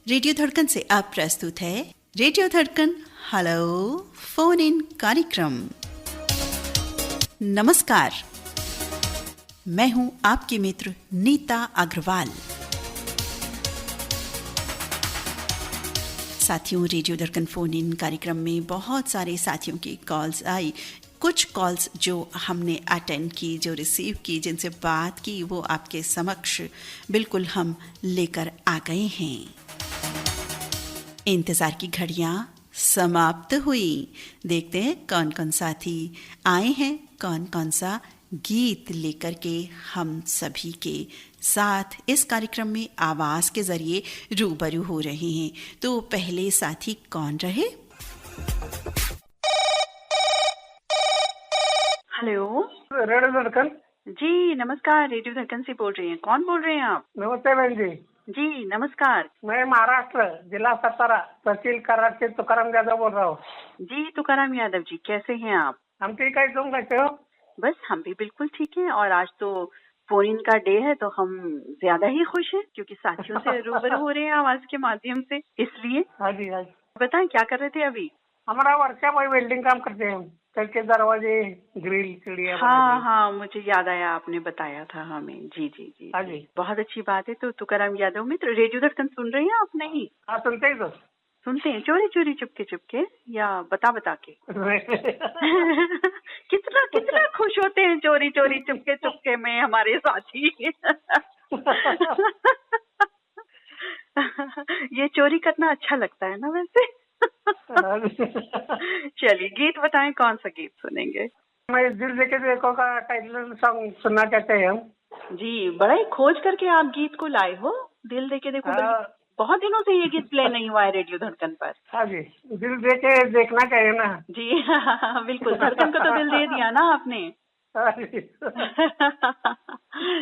Radio धड़कन से अब प्रस्तुत है रेडियो धड़कन हेलो फोन इन कार्यक्रम। नमस्कार, मैं हूं आपकी मित्र नीता अग्रवाल। साथियों, रेडियो धड़कन फोन इन कार्यक्रम में बहुत सारे साथियों की कॉल्स आई। कुछ कॉल्स जो हमने अटेंड की, जो रिसीव की, जिनसे बात की, वो आपके समक्ष बिल्कुल हम लेकर आ गए हैं। इंतज़ार की घड़ियां समाप्त हुई। देखते हैं कौन कौन साथी आए हैं, कौन कौन सा गीत लेकर के हम सभी के साथ इस कार्यक्रम में आवाज के जरिए रूबरू हो रहे हैं। तो पहले साथी कौन रहे? हेलो, रेडियो धड़कन जी नमस्कार। रेडियो धड़कन से बोल रही हैं। कौन बोल रहे हैं आप? नमस्ते बहन जी। जी नमस्कार। मैं महाराष्ट्र जिला सातारा तहसील कराड़ से तुकाराम यादव बोल रहा हूँ। जी तुकाराम यादव जी, कैसे हैं आप? हम ठीक है, तुम कैसे हो? बस हम भी बिल्कुल ठीक हैं। और आज तो फोन इन का डे है, तो हम ज्यादा ही खुश हैं क्योंकि साथियों से रूबरू हो रहे हैं आवाज के माध्यम से, इसलिए। हाँ जी हाँ जी। बताएं क्या कर रहे थे अभी? हमारा वर्कशॉप है, वेल्डिंग काम करते हैं हम। के दरवाजे, ग्रिल, चिड़िया। हाँ, मुझे याद आया, आपने बताया था हमें। जी जी जी हाँ जी। बहुत अच्छी बात है। तो तुकाराम यादव मित्र, रेडियो धड़कन सुन रहे हैं आप? नहीं हाँ, सुनते ही तो। सुनते हैं, चोरी चोरी चुपके चुपके या बता बता के? कितना कितना खुश होते हैं चोरी चोरी चुपके चुपके में हमारे साथी। ये चोरी करना अच्छा लगता है ना वैसे। चलिए गीत बताएं, कौन सा गीत सुनेंगे? मैं दिल देके देखो का टाइटल सॉन्ग सुनना चाहते हैं हम। जी, बड़ा ही खोज करके आप गीत को लाए हो। दिल देके देखो, बहुत दिनों से ये गीत प्ले नहीं हुआ है रेडियो धड़कन पर। हाँ जी, दिल देके देखना चाहिए ना। जी बिल्कुल, धड़कन को तो दिल दे दिया ना आपने।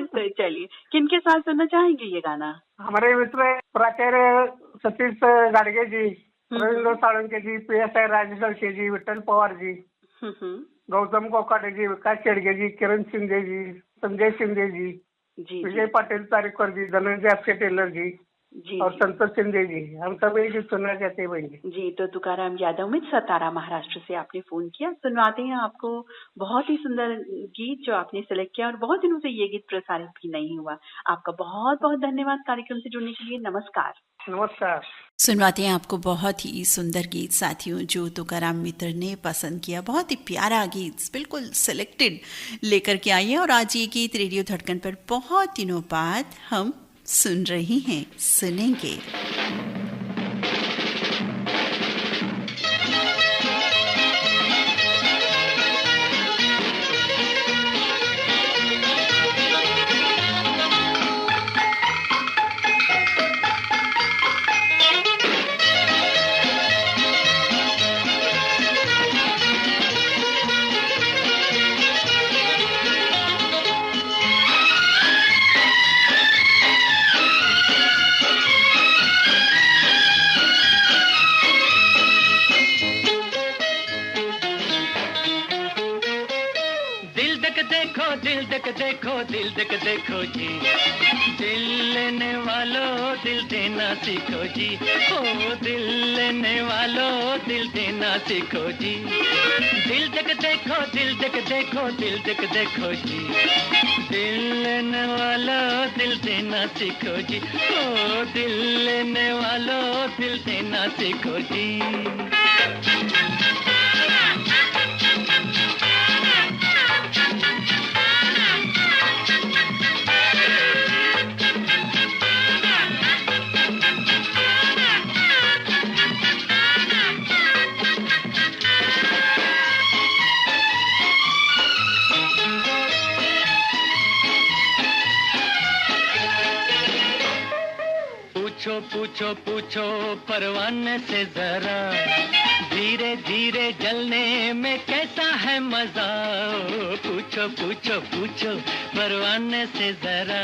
तो चलिए, किनके साथ सुनना चाहेंगे ये गाना? हमारे मित्र प्राचार्य सतीश गाडगे जी, रवींद्र साळुंके जी, PSI राजेश जी, विठ्ठल पवार जी, गौतम कोकाटे जी, विकास शेडगे जी, किरण शिंदे जी, संजय शिंदे जी, विजय पाटिल तारीखवर जी, धनंजय अक्षय टेलर जी और संतोष शिंदे जी। हम सब एक गीत सुनना चाहते हैं बहन जी। तो तुकाराम यादव में सतारा महाराष्ट्र से आपने फोन किया, सुनवाते हैं आपको बहुत ही सुंदर गीत जो आपने सेलेक्ट किया। और बहुत दिनों से ये गीत प्रसारित भी नहीं हुआ। आपका बहुत बहुत धन्यवाद कार्यक्रम से जुड़ने के लिए। नमस्कार। नमस्कार। सुनवाते हैं आपको बहुत ही सुंदर गीत साथियों जो तुकाराम मित्र ने पसंद किया। बहुत ही प्यारा गीत, बिल्कुल सिलेक्टेड लेकर के आई है। और आज ये गीत रेडियो धड़कन पर बहुत दिनों बाद हम सुन रहे हैं, सुनेंगे। दिल देख देखो जी, दिल लेने वालों दिल देना सीखो जी। ओ दिल लेने वालों दिल देना सीखो जी। दिल देख देखो, दिल देख देखो, दिल देख देखो जी, दिल लेने वालों दिल देना सीखो जी। ओ दिल लेने वालों दिल देना सीखो जी। पूछो पूछो परवाने से जरा, धीरे धीरे जलने में कैसा है मजा। पूछो पूछो पूछो परवाने से जरा,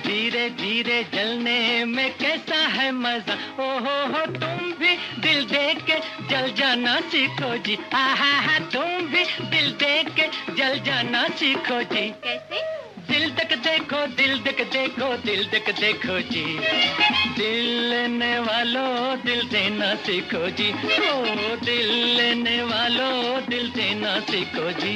धीरे धीरे जलने में कैसा है मजा। हो तुम भी दिल दे के जल जाना सीखो जी। आहा तुम भी दिल दे के जल जाना सीखो जी। कैसे? दिल तक देखो, दिल तक देखो, दिल तक देखो जी, दिल लेने वालों दिल देना सीखो जी, ओ दिल लेने वालों दिल देना सीखो जी।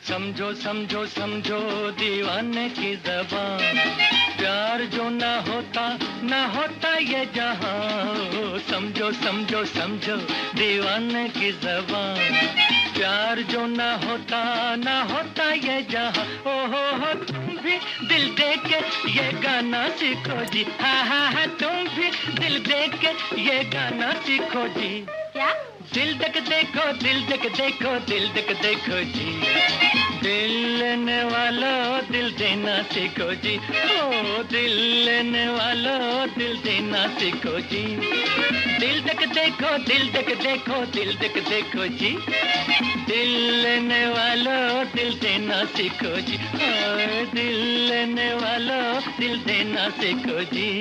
समझो समझो समझो दीवाने की ज़बान, प्यार जो ना होता ये जहां। समझो समझो समझो दीवाने की ज़बान, प्यार जो ना होता ये जहां। ओ हो तुम भी दिल दे के ये गाना सीखो जी, हा तुम भी दिल दे के ये गाना सीखो जी। क्या? दिल तक देखो, दिल तक देखो, दिल तक देखो जी। दिल लेने वालों दिल देना सीखो जी, ओ दिल लेने वालों दिल देना सीखो जी। दिल तक देखो, दिल तक देखो, दिल तक देखो जी। दिल लेने वालों दिल देना सीखो जी, ओ दिल लेने वालों दिल देना सीखो जी।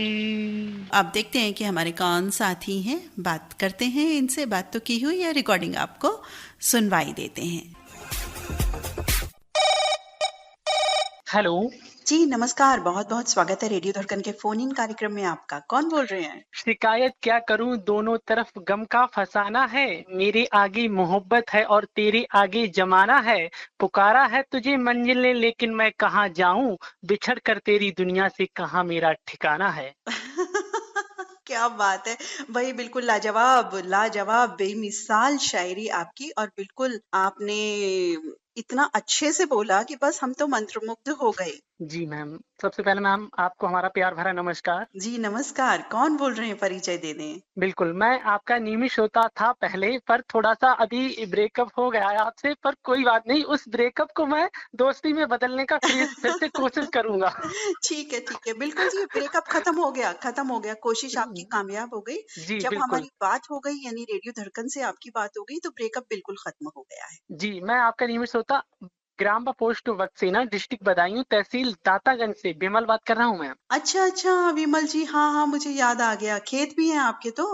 अब देखते हैं कि हमारे कौन साथी हैं, बात करते हैं इनसे। बात तो की हुई या रिकॉर्डिंग आपको सुनवाई देते हैं। हेलो जी नमस्कार, बहुत बहुत स्वागत है रेडियो धड़कन के फोन इन कार्यक्रम में आपका। कौन बोल रहे हैं? शिकायत क्या करूं, दोनों तरफ गम का फसाना है। मेरे आगे मोहब्बत है और तेरे आगे जमाना है। पुकारा है तुझे मंजिलें लेकिन मैं कहाँ जाऊं, बिछड़ कर तेरी दुनिया से कहाँ मेरा ठिकाना है। क्या बात है भाई, बिल्कुल लाजवाब लाजवाब बेमिसाल शायरी आपकी। और बिल्कुल आपने इतना अच्छे से बोला कि बस हम तो मंत्रमुग्ध हो गए। जी मैम, सबसे पहले मैम आपको हमारा प्यार भरा नमस्कार। जी नमस्कार, कौन बोल रहे हैं, परिचय दे दें। बिल्कुल, मैं आपका नियमित श्रोता था पहले, पर थोड़ा सा अभी ब्रेकअप हो गया है आपसे, पर कोई बात नहीं, उस ब्रेकअप को मैं दोस्ती में बदलने का फिर से कोशिश करूंगा। ठीक है बिल्कुल जी, ब्रेकअप खत्म हो गया, कोशिश आपकी कामयाब हो गई। जी जब बिल्कुल। हमारी बात हो गई यानी रेडियो धड़कन से आपकी बात हो गई तो ब्रेकअप बिल्कुल खत्म हो गया है। जी, मैं आपका नियमित श्रोता, ग्राम व पोस्ट बक्सेना, डिस्ट्रिक्ट बदायूं, तहसील दातागंज से विमल बात कर रहा हूँ मैम। अच्छा विमल जी, हाँ मुझे याद आ गया, खेत भी हैं आपके तो।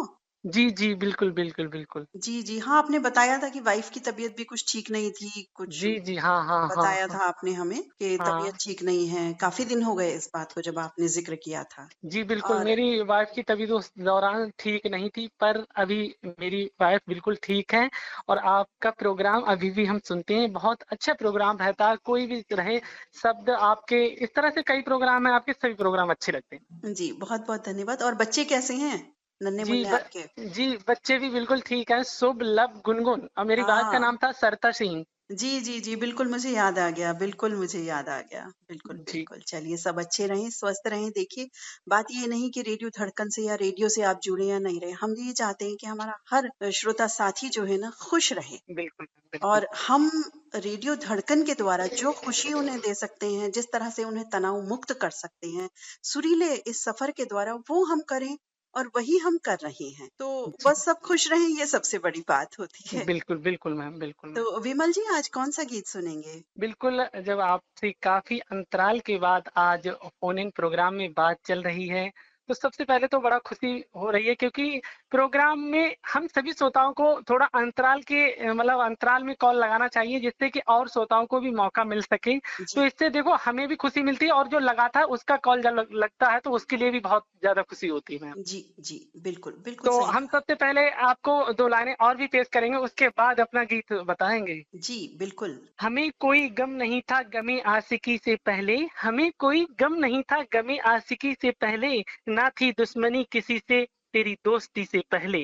जी जी बिल्कुल बिल्कुल बिल्कुल। जी हाँ, आपने बताया था कि वाइफ की तबीयत भी कुछ ठीक नहीं थी, कुछ जी जी हाँ हाँ हाँ बताया हाँ था आपने हमें कि तबीयत हाँ। ठीक नहीं है। काफी दिन हो गए इस बात को जब आपने जिक्र किया था। जी बिल्कुल, और मेरी वाइफ की तबीयत उस दौरान ठीक नहीं थी, पर अभी मेरी वाइफ बिल्कुल ठीक है। और आपका प्रोग्राम अभी भी हम सुनते हैं, बहुत अच्छा प्रोग्राम रहता है, कोई भी रहे शब्द आपके, इस तरह से कई प्रोग्राम है आपके, सभी प्रोग्राम अच्छे लगते हैं। जी बहुत बहुत धन्यवाद। और बच्चे कैसे हैं, नन्हे जी मुन्ने आपके? जी बच्चे भी बिल्कुल ठीक हैं, शुभ, लव, गुनगुन, और मेरी वाइफ का हाँ नाम था सरता सिंह। जी बिल्कुल मुझे याद आ गया, बिल्कुल मुझे याद आ गया। जी बिल्कुल चलिए, सब अच्छे रहें, स्वस्थ रहें। देखिए, बात ये नहीं कि रेडियो धड़कन से या रेडियो से आप जुड़े या नहीं रहे, हम ये चाहते हैं कि हमारा हर श्रोता साथी जो है ना खुश रहे। बिल्कुल बिल्कुल। और हम रेडियो धड़कन के द्वारा जो खुशी उन्हें दे सकते हैं, जिस तरह से उन्हें तनाव मुक्त कर सकते हैं, सुरीले इस सफर के द्वारा, वो हम करें और वही हम कर रहे हैं। तो जी बस सब खुश रहें, ये सबसे बड़ी बात होती है। बिल्कुल बिल्कुल मैम, बिल्कुल मैम। तो विमल जी, आज कौन सा गीत सुनेंगे? बिल्कुल, जब आपसे काफ़ी अंतराल के बाद आज फ़ोन इन प्रोग्राम में बात चल रही है, तो सबसे पहले तो बड़ा खुशी हो रही है, क्योंकि प्रोग्राम में हम सभी श्रोताओं को थोड़ा अंतराल के मतलब अंतराल में कॉल लगाना चाहिए, जिससे कि और श्रोताओं को भी मौका मिल सके। जी तो इससे देखो हमें भी खुशी मिलती है, और जो लगातार उसका कॉल जब लगता है तो उसके लिए भी बहुत ज़्यादा खुशी होती है मैम। जी बिल्कुल बिल्कुल तो सही हम कहा। सबसे पहले आपको 2 लाइनें और भी पेश करेंगे, उसके बाद अपना गीत बताएँगे। जी बिल्कुल। हमें कोई गम नहीं था गमे आशिकी से पहले, हमें कोई गम नहीं था गमे आशिकी से पहले, ना थी दुश्मनी किसी से तेरी दोस्ती से पहले।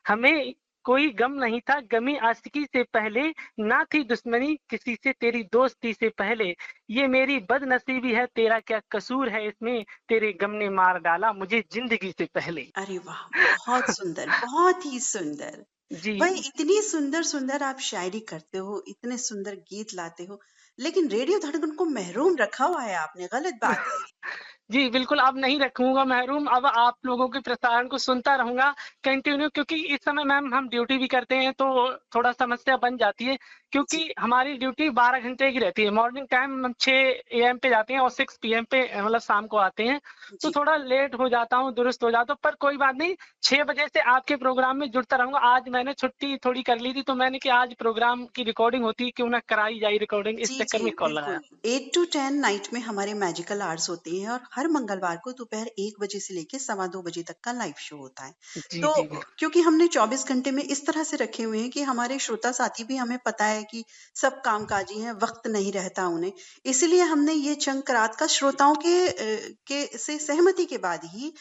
हमें कोई गम नहीं था गमे आशिकी से पहले, ना थी दुश्मनी किसी से तेरी दोस्ती से पहले। ये मेरी बदनसीबी है, तेरा क्या कसूर है इसमें, तेरे गम ने मार डाला मुझे जिंदगी से पहले। अरे वाह, बहुत सुंदर, बहुत ही सुंदर। जी भाई, इतनी सुंदर सुंदर आप शायरी करते हो, इतने सुंदर गीत लाते हो, लेकिन रेडियो धड़कन को महरूम रखा हुआ है आपने, गलत बात है। जी, बिल्कुल अब नहीं रखूँगा महरूम, अब आप लोगों के प्रसारण को सुनता रहूँगा कंटिन्यू, क्योंकि इस समय मैम हम ड्यूटी भी करते हैं तो थोड़ा समस्या बन जाती है, क्योंकि हमारी ड्यूटी 12 घंटे की रहती है। मॉर्निंग टाइम हम 6 एएम पे जाते हैं और 6 पीएम पे मतलब शाम को आते हैं, तो थोड़ा लेट हो जाता हूँ, दुरुस्त हो जाता हूँ, पर कोई बात नहीं, 6 बजे से आपके प्रोग्राम में जुड़ता रहूँगा। आज मैंने छुट्टी थोड़ी कर ली थी, तो मैंने कि आज प्रोग्राम की रिकॉर्डिंग होती, क्यों ना कराई जाए रिकॉर्डिंग, इस जी, चक्कर जी, में कॉल लगाया। बिल्कुल। 8 टू 10 नाइट में हमारे मैजिकल आवर्स होते हैं और हर मंगलवार को दोपहर 1 बजे से लेके सवा 2 बजे तक का लाइव शो होता है। जी, तो जी, जी। क्योंकि हमने 24 घंटे में इस तरह से रखे हुए हैं कि हमारे श्रोता साथी भी हमें पता है कि सब कामकाजी हैं, वक़्त नहीं रहता उन्हें। इसीलिए हमने ये चंक रात का श्रोताओं के से सहमति के बाद ही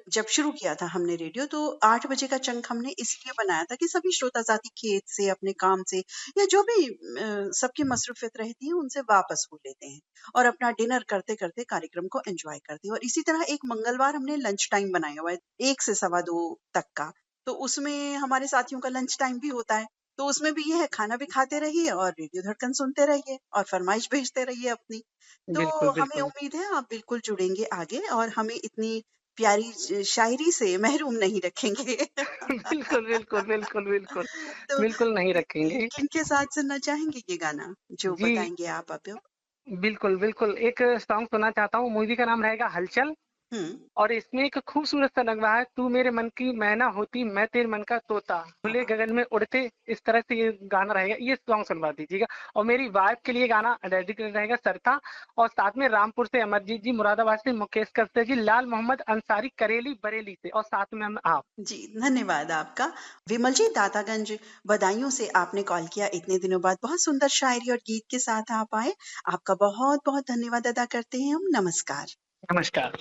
जब शुरू किया था हमने रेडियो, तो 8 बजे का चंक हमने इसलिए बनाया था कि सभी श्रोता साथी खेत से, अपने काम से या जो भी सबकी मसरूफियत रहती है उनसे वापस हो लेते हैं और अपना डिनर करते करते कार्यक्रम को एंजॉय करते हैं। और इसी तरह एक मंगलवार हमने लंच टाइम बनाया हुआ है 1 से सवा 2 तक का, तो उसमें हमारे साथियों का लंच टाइम भी होता है। तो उसमें भी ये है, खाना भी खाते रहिए और रेडियो धड़कन सुनते रहिए और फरमाइश भेजते रहिए अपनी। तो बिल्कुल, हमें बिल्कुल। उम्मीद है आप बिल्कुल जुड़ेंगे आगे और हमें इतनी प्यारी शायरी से महरूम नहीं रखेंगे। बिल्कुल, बिल्कुल, बिल्कुल, बिल्कुल। तो बिल्कुल नहीं रखेंगे। किनके साथ सुनना चाहेंगे ये गाना जो जी, बताएंगे आप अब? बिल्कुल, बिल्कुल। एक सॉन्ग सुनना चाहता हूँ, मूवी का नाम रहेगा हलचल, हम्म। और इसमें एक खूबसूरत सा नगमा है, तू मेरे मन की मैना होती, मैं तेरे मन का तोता, खुले गगन में उड़ते, इस तरह से ये गाना रहेगा, ये सॉन्ग सुनवा दीजिएगा। और मेरी वाइफ के लिए गाना डेडिकेटेड रहेगा सरिता, और साथ में रामपुर से अमरजीत जी, मुरादाबाद से मुकेश कस्ते जी, लाल मोहम्मद अंसारी करेली बरेली से, और साथ में हम आप। जी, धन्यवाद आपका। विमल जी, दातागंज बदायूं से आपने कॉल किया, इतने दिनों बाद बहुत सुंदर शायरी और गीत के साथ आप आए। आपका बहुत बहुत धन्यवाद अदा करते हैं हम। नमस्कार। नमस्कार।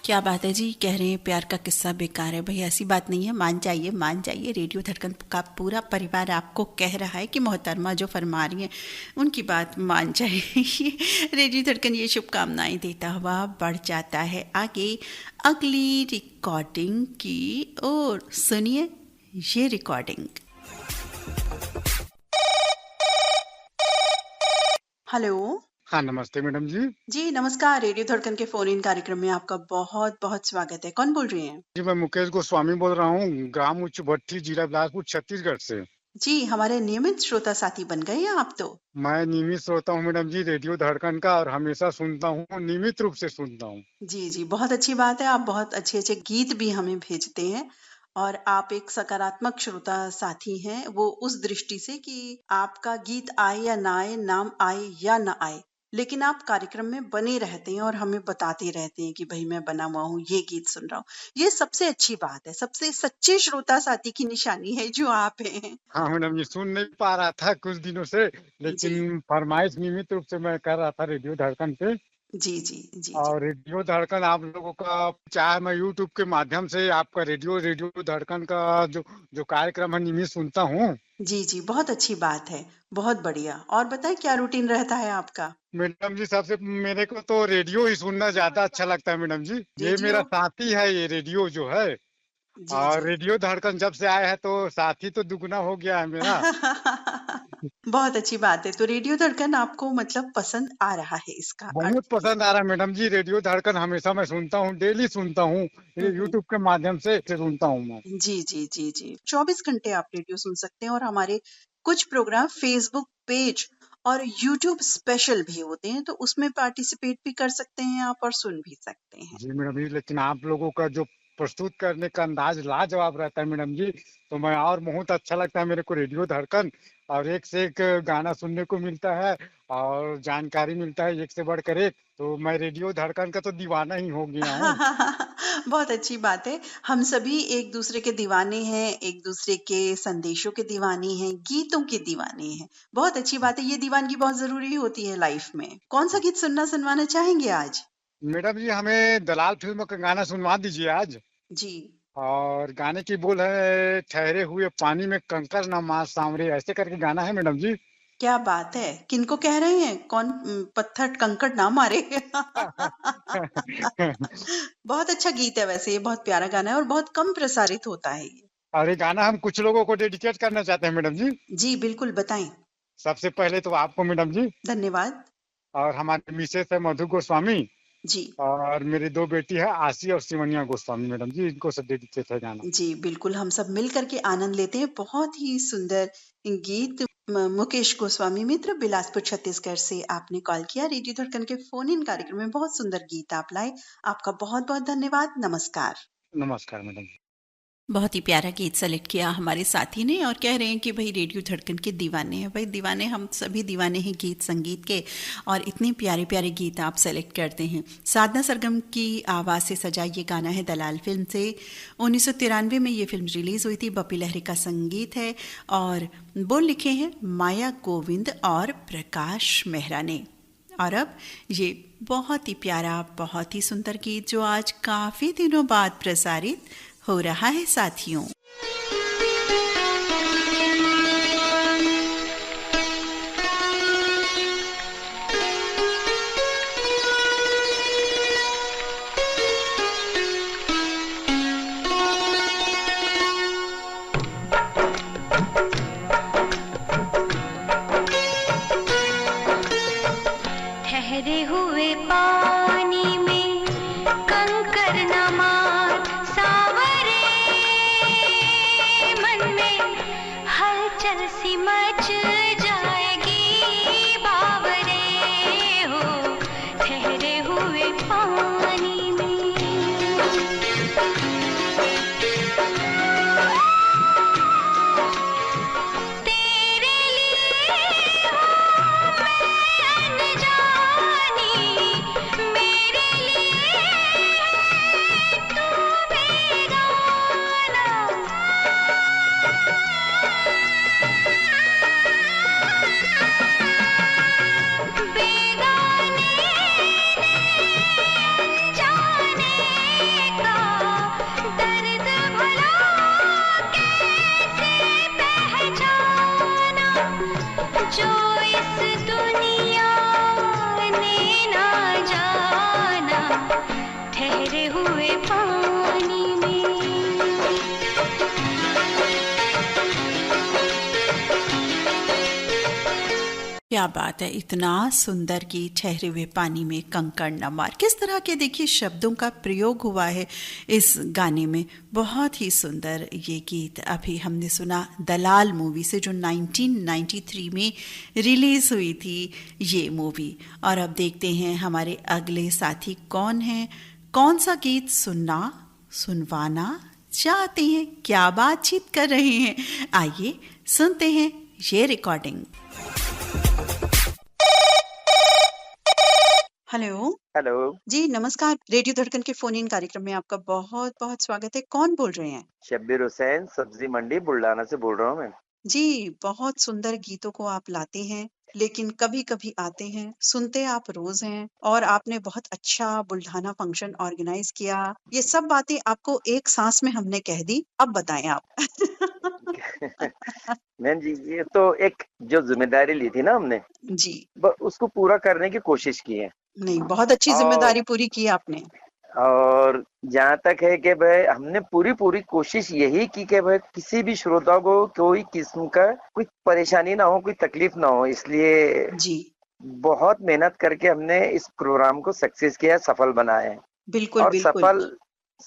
क्या बात है जी, कह रहे हैं प्यार का किस्सा बेकार है। भाई ऐसी बात नहीं है, मान जाइए। रेडियो धड़कन का पूरा परिवार आपको कह रहा है कि मोहतरमा जो फरमा रही हैं उनकी बात मान जाइए। रेडियो धड़कन ये शुभकामनाएं देता हुआ बढ़ जाता है आगे अगली रिकॉर्डिंग की ओर। सुनिए ये रिकॉर्डिंग। हेलो। हाँ, नमस्ते मैडम जी। जी नमस्कार। रेडियो धड़कन के फोन इन कार्यक्रम में आपका बहुत बहुत स्वागत है। कौन बोल रही हैं? जी, मैं मुकेश गोस्वामी बोल रहा हूँ, ग्राम उच्च भट्टी, जिला बिलासपुर, छत्तीसगढ़ से। जी, हमारे नियमित श्रोता साथी बन गए हैं आप तो। मैं नियमित श्रोता हूँ मैडम जी रेडियो धड़कन का, और हमेशा सुनता हूँ, नियमित रूप से सुनता हूँ। जी, बहुत अच्छी बात है। आप बहुत अच्छे गीत भी हमें भेजते हैं और आप एक सकारात्मक श्रोता साथी हैं, वो उस दृष्टि से कि आपका गीत आए या ना आए, नाम आए या ना आए, लेकिन आप कार्यक्रम में बने रहते हैं और हमें बताते रहते हैं कि भाई मैं बना हुआ हूँ, ये गीत सुन रहा हूँ। ये सबसे अच्छी बात है, सबसे सच्चे श्रोता साथी की निशानी है जो आप हैं। हाँ मैडम जी, सुन नहीं पा रहा था कुछ दिनों से, जी लेकिन फरमाइश नियमित रूप से मैं कर रहा था रेडियो धड़कन पे। जी। और रेडियो धड़कन आप लोगों का, चाहे मैं यूट्यूब के माध्यम से आपका रेडियो धड़कन का जो जो कार्यक्रम है नियमित सुनता हूँ। जी, बहुत अच्छी बात है, बहुत बढ़िया। और बताएं क्या रूटीन रहता है आपका? मैडम जी, सबसे मेरे को तो रेडियो ही सुनना ज्यादा अच्छा लगता है मैडम जी। ये मेरा रेडियो। साथी है, ये रेडियो जो है। और जी। रेडियो धड़कन जब से आया है तो साथी तो दुगना हो गया है मेरा। बहुत अच्छी बात है। तो रेडियो धड़कन आपको मतलब पसंद आ रहा है, इसका अर्थ बहुत ये। पसंद आ रहा है मैडम जी, रेडियो धड़कन हमेशा मैं सुनता हूँ, डेली सुनता हूँ। ये हम्म। यूट्यूब के माध्यम से सुनता हूँ मैं। जी। 24 घंटे आप रेडियो सुन सकते हैं और हमारे कुछ प्रोग्राम फेसबुक पेज और यूट्यूब स्पेशल भी होते हैं, तो उसमें पार्टिसिपेट भी कर सकते हैं आप और सुन भी सकते हैं। जी मैडम जी, लेकिन आप लोगों का जो प्रस्तुत करने का अंदाज लाजवाब रहता है मैडम जी, तो मैं और बहुत अच्छा लगता है मेरे को रेडियो धड़कन। और एक से एक गाना सुनने को मिलता है और जानकारी मिलता है एक से बढ़कर एक। तो मैं रेडियो धड़कन का तो दीवाना ही हो गया हूँ। बहुत अच्छी बात है। हम सभी एक दूसरे के दीवाने हैं, एक दूसरे के संदेशों के दीवाने हैं, गीतों के दीवाने हैं। बहुत अच्छी बात है, ये दीवानगी बहुत जरूरी होती है लाइफ में। कौन सा गीत सुनवाना चाहेंगे आज? मैडम जी, हमें दलाल फिल्म का गाना सुनवा दीजिए आज। जी। और गाने की बोल है, ठहरे हुए पानी में कंकर न मार सांवरे, ऐसे करके गाना है मैडम जी। क्या बात है, किनको कह रहे हैं? कौन पत्थर कंकड़ ना मारे। बहुत अच्छा गीत है वैसे, ये बहुत प्यारा गाना है और बहुत कम प्रसारित होता है ये। और ये गाना हम कुछ लोगों को डेडिकेट करना चाहते हैं मैडम जी। जी बिल्कुल, बताएं। सबसे पहले तो आपको मैडम जी, धन्यवाद। और हमारे मिसेस है मधु गोस्वामी, जी। और मेरी दो बेटी है आशी और सिमनिया गोस्वामी मैडम जी, इनको सब डेडिकेट है गाना। जी बिल्कुल, हम सब मिल करके आनंद लेते हैं। बहुत ही सुंदर गीत। मुकेश गोस्वामी मित्र, बिलासपुर छत्तीसगढ़ से आपने कॉल किया। रेडियो धड़कन के फोन इन कार्यक्रम में बहुत सुंदर गीत आप लाए, आपका बहुत बहुत धन्यवाद। नमस्कार। नमस्कार मैडम। बहुत ही प्यारा गीत सेलेक्ट किया हमारे साथी ने और कह रहे हैं कि भाई रेडियो धड़कन के दीवाने हैं। भाई दीवाने, हम सभी दीवाने हैं गीत संगीत के, और इतने प्यारे प्यारे गीत आप सेलेक्ट करते हैं। साधना सरगम की आवाज़ से सजा ये गाना है दलाल फिल्म से। 1993 में ये फिल्म रिलीज़ हुई थी। बप्पी लहरी का संगीत है और बोल लिखे हैं माया गोविंद और प्रकाश मेहरा ने। और अब ये बहुत ही प्यारा, बहुत ही सुंदर गीत जो आज काफ़ी दिनों बाद प्रसारित हो रहा है साथियों। ठहरे हुए पानी में कंकर न मार सांवरे, मन में हलचल सी मच जाएगी बावरे हो, ठहरे हुए पानी में। तेरे लिए हूँ मैं अनजानी, क्या बात है, इतना सुंदर गीत ठहरे हुए पानी में कंकड़ न मार। किस तरह के देखिए शब्दों का प्रयोग हुआ है इस गाने में, बहुत ही सुंदर ये गीत। अभी हमने सुना दलाल मूवी से, जो 1993 में रिलीज हुई थी ये मूवी। और अब देखते हैं हमारे अगले साथी कौन हैं, कौन सा गीत सुनवाना चाहते हैं, क्या बातचीत कर रहे हैं। आइए सुनते हैं ये रिकॉर्डिंग। हेलो हेलो जी, नमस्कार। रेडियो धड़कन के फोन इन कार्यक्रम में आपका बहुत बहुत स्वागत है। कौन बोल रहे हैं? शब्बीर हुसैन, सब्जी मंडी बुल्डाना से बोल रहा हूँ मैं। जी, बहुत सुंदर गीतों को आप लाते हैं, लेकिन कभी कभी आते हैं, सुनते आप रोज हैं। और आपने बहुत अच्छा बुल्ढाना फंक्शन ऑर्गेनाइज किया। ये सब बातें आपको एक सांस में हमने कह दी, अब बताएं आप। मैम जी, ये तो एक जो जिम्मेदारी ली थी ना हमने, जी, उसको पूरा करने की कोशिश की है। नहीं, बहुत अच्छी और जिम्मेदारी पूरी की आपने। और जहाँ तक है कि भाई हमने पूरी कोशिश यही की कि भाई किसी भी श्रोता को कोई किस्म का कोई परेशानी ना हो, कोई तकलीफ ना हो, इसलिए जी, बहुत मेहनत करके हमने इस प्रोग्राम को सक्सेस किया, सफल बनाया है। बिल्कुल और बिल्कुल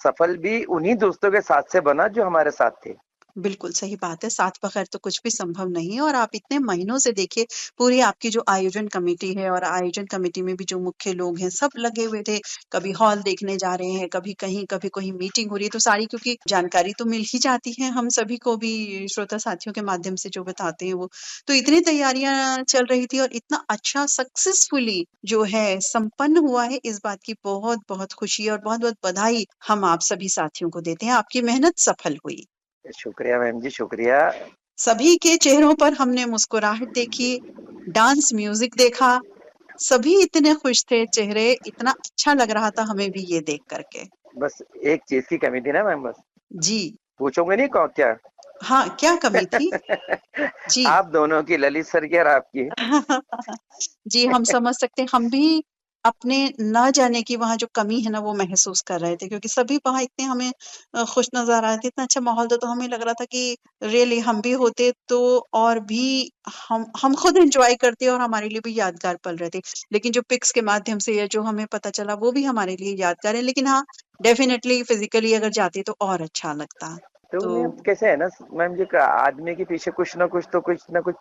सफल भी उन्हीं दोस्तों के साथ से बना जो हमारे साथ थे। बिल्कुल सही बात है। साथ बगैर तो कुछ भी संभव नहीं है। और आप इतने महीनों से देखिए, पूरी आपकी जो आयोजन कमेटी है, और आयोजन कमेटी में भी जो मुख्य लोग हैं, सब लगे हुए थे। कभी हॉल देखने जा रहे हैं, कभी कहीं, कभी कोई मीटिंग हो रही है, तो सारी, क्योंकि जानकारी तो मिल ही जाती है हम सभी को भी, श्रोता साथियों के माध्यम से जो बताते हैं वो। तो इतनी तैयारियां चल रही थी और इतना अच्छा सक्सेसफुली जो है संपन्न हुआ है, इस बात की बहुत बहुत खुशी और बहुत बहुत बधाई हम आप सभी साथियों को देते हैं। आपकी मेहनत सफल हुई। शुक्रिया मैम जी, शुक्रिया। सभी के चेहरों पर हमने मुस्कुराहट देखी, डांस म्यूजिक देखा, सभी इतने खुश थे, चेहरे, इतना अच्छा लग रहा था हमें भी ये देख करके। बस एक चीज की कमी थी ना मैम, बस जी, पूछोगे नहीं कौन क्या? हाँ, क्या कमी थी? जी। आप दोनों की, ललित सर की और आपकी। जी, हम समझ सकते हैं। हम भी अपने न जाने की वहाँ जो कमी है ना, वो महसूस कर रहे थे, क्योंकि सभी वहाँ इतने हमें खुश नज़र आ रहे थे, इतना अच्छा माहौल था, तो हमें लग रहा था कि रियली हम भी होते तो और भी हम खुद एन्जॉय करते और हमारे लिए भी यादगार पल रहे थे। लेकिन जो पिक्स के माध्यम से या जो हमें पता चला, वो भी हमारे लिए यादगार है। लेकिन हाँ, डेफिनिटली फिजिकली अगर जाते तो और अच्छा लगता। तो तो मैम कैसे है ना मैम जी, आदमी के पीछे कुछ ना कुछ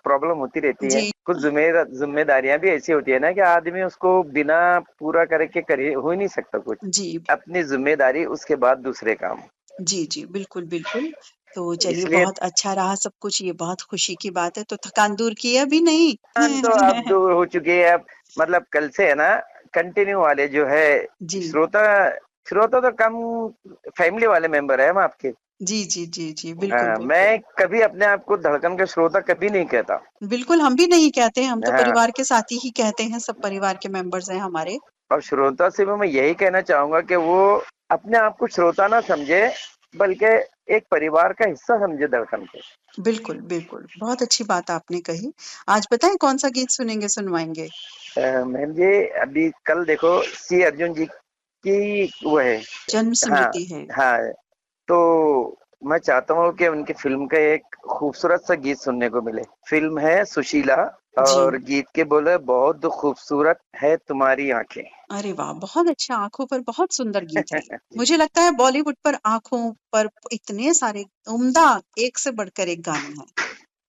प्रॉब्लम होती रहती है। जी, कुछ जिम्मेदारियां भी ऐसी होती है ना कि आदमी उसको बिना पूरा करके हो ही नहीं सकता कुछ। जी, अपनी जिम्मेदारी, उसके बाद दूसरे काम। जी, जी, बिल्कुल, बिल्कुल। तो चलिए, इसलिए बहुत अच्छा रहा सब कुछ, ये बहुत खुशी की बात है। तो थकान दूर की अभी नहीं? हम तो अब दूर हो चुके हैं। अब मतलब कल से है ना, कंटिन्यू वाले जो है जी, श्रोता श्रोता तो कम, फैमिली वाले मेंबर है हम आपके। जी, जी, जी, जी, बिल्कुल, बिल्कुल। मैं कभी अपने आप को धड़कन का श्रोता कभी नहीं कहता। बिल्कुल, हम भी नहीं कहते हैं, हम तो हाँ, परिवार के साथी ही कहते हैं, सब परिवार के मेंबर्स हैं हमारे। और श्रोता से भी मैं यही कहना चाहूंगा कि वो अपने आप को श्रोता ना समझे, बल्कि एक परिवार का हिस्सा समझे धड़कन को। बिल्कुल, बिल्कुल, बहुत अच्छी बात आपने कही। आज बताएं कौन-सा गीत सुनवाएंगे? मैम जी, अभी कल देखो सी अर्जुन जी की वो है। जन्म हाँ, स्मृति है। हाँ। तो मैं चाहता हूँ कि उनकी फिल्म का एक खूबसूरत सा गीत सुनने को मिले। फिल्म है सुशीला, जी। और गीत के बोले बहुत खूबसूरत है तुम्हारी आंखें। अरे वाह! बहुत अच्छा, आँखों पर बहुत सुंदर गीत है। मुझे लगता है बॉलीवुड पर आँखों पर इतने सारे उम्दा, एक से बढ़कर एक गाने हैं।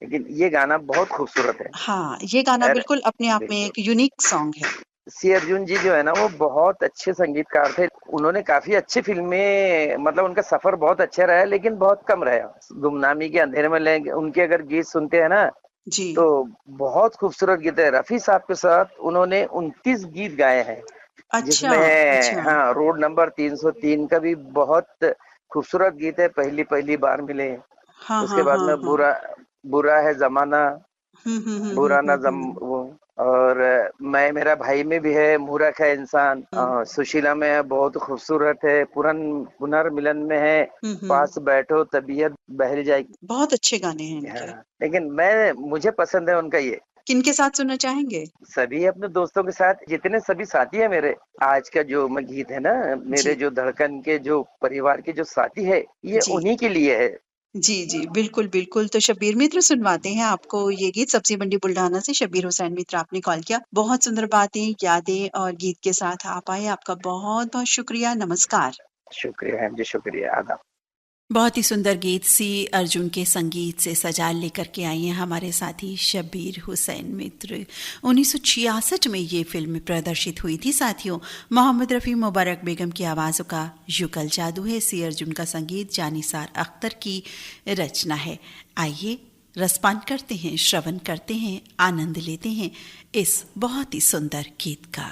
लेकिन ये गाना बहुत खूबसूरत है। हाँ, ये गाना अरे बिल्कुल अपने आप में बिल्कुल। एक यूनिक सॉन्ग है। सी अर्जुन जी जो है ना, वो बहुत अच्छे संगीतकार थे। उन्होंने काफी अच्छी फिल्में, मतलब उनका सफर बहुत अच्छा रहा है, लेकिन बहुत कम रहा। गुमनामी के अंधेरे में लेंगे, उनके अगर गीत सुनते हैं ना, जी। तो बहुत खूबसूरत गीत है। रफी साहब के साथ उन्होंने 29 गीत गाए हैं, अच्छा, जिसमें अच्छा। हाँ, रोड नंबर 303 का भी बहुत खूबसूरत गीत है, पहली पहली बार मिले। हाँ, उसके हाँ, बाद हाँ, में हाँ। बुरा है जमाना, हुँ, हुँ, हुँ, हुँ, बुरा ना हुँ, जम हुँ। वो, और मैं मेरा भाई में भी है, मूर्ख है इंसान, हुँ, सुशीला में है, बहुत खूबसूरत है, पुनर्मिलन में है, हुँ, हुँ। पास बैठो तबीयत बहल जाएगी। बहुत अच्छे गाने हैं इनके। हाँ, लेकिन मुझे पसंद है उनका ये। किनके साथ सुनना चाहेंगे? सभी अपने दोस्तों के साथ, जितने सभी साथी है मेरे, आज का जो मैं गीत है ना, मेरे जी, जो धड़कन के जो परिवार के जो साथी है, ये जी। उन्हीं के लिए है। जी, जी। बिल्कुल, बिल्कुल। तो शब्बीर मित्र सुनवाते हैं आपको ये गीत सब्ज़ी मंडी बुल्ढाना से शब्बीर हुसैन मित्र आपने कॉल किया। बहुत सुंदर बातें, यादें और गीत के साथ आप आए, आपका बहुत-बहुत शुक्रिया, नमस्कार। शुक्रिया जी, शुक्रिया, आदाब। बहुत ही सुंदर गीत सी अर्जुन के संगीत से सजा लेकर के आई हैं हमारे साथी शब्बीर हुसैन मित्र। 1966 में ये फिल्म प्रदर्शित हुई थी साथियों। मोहम्मद रफ़ी, मुबारक बेगम की आवाज़ों का युगल जादू है। सी अर्जुन का संगीत जानिसार अख्तर की रचना है। आइए रसपान करते हैं, श्रवण करते हैं, आनंद लेते हैं इस बहुत ही सुंदर गीत का।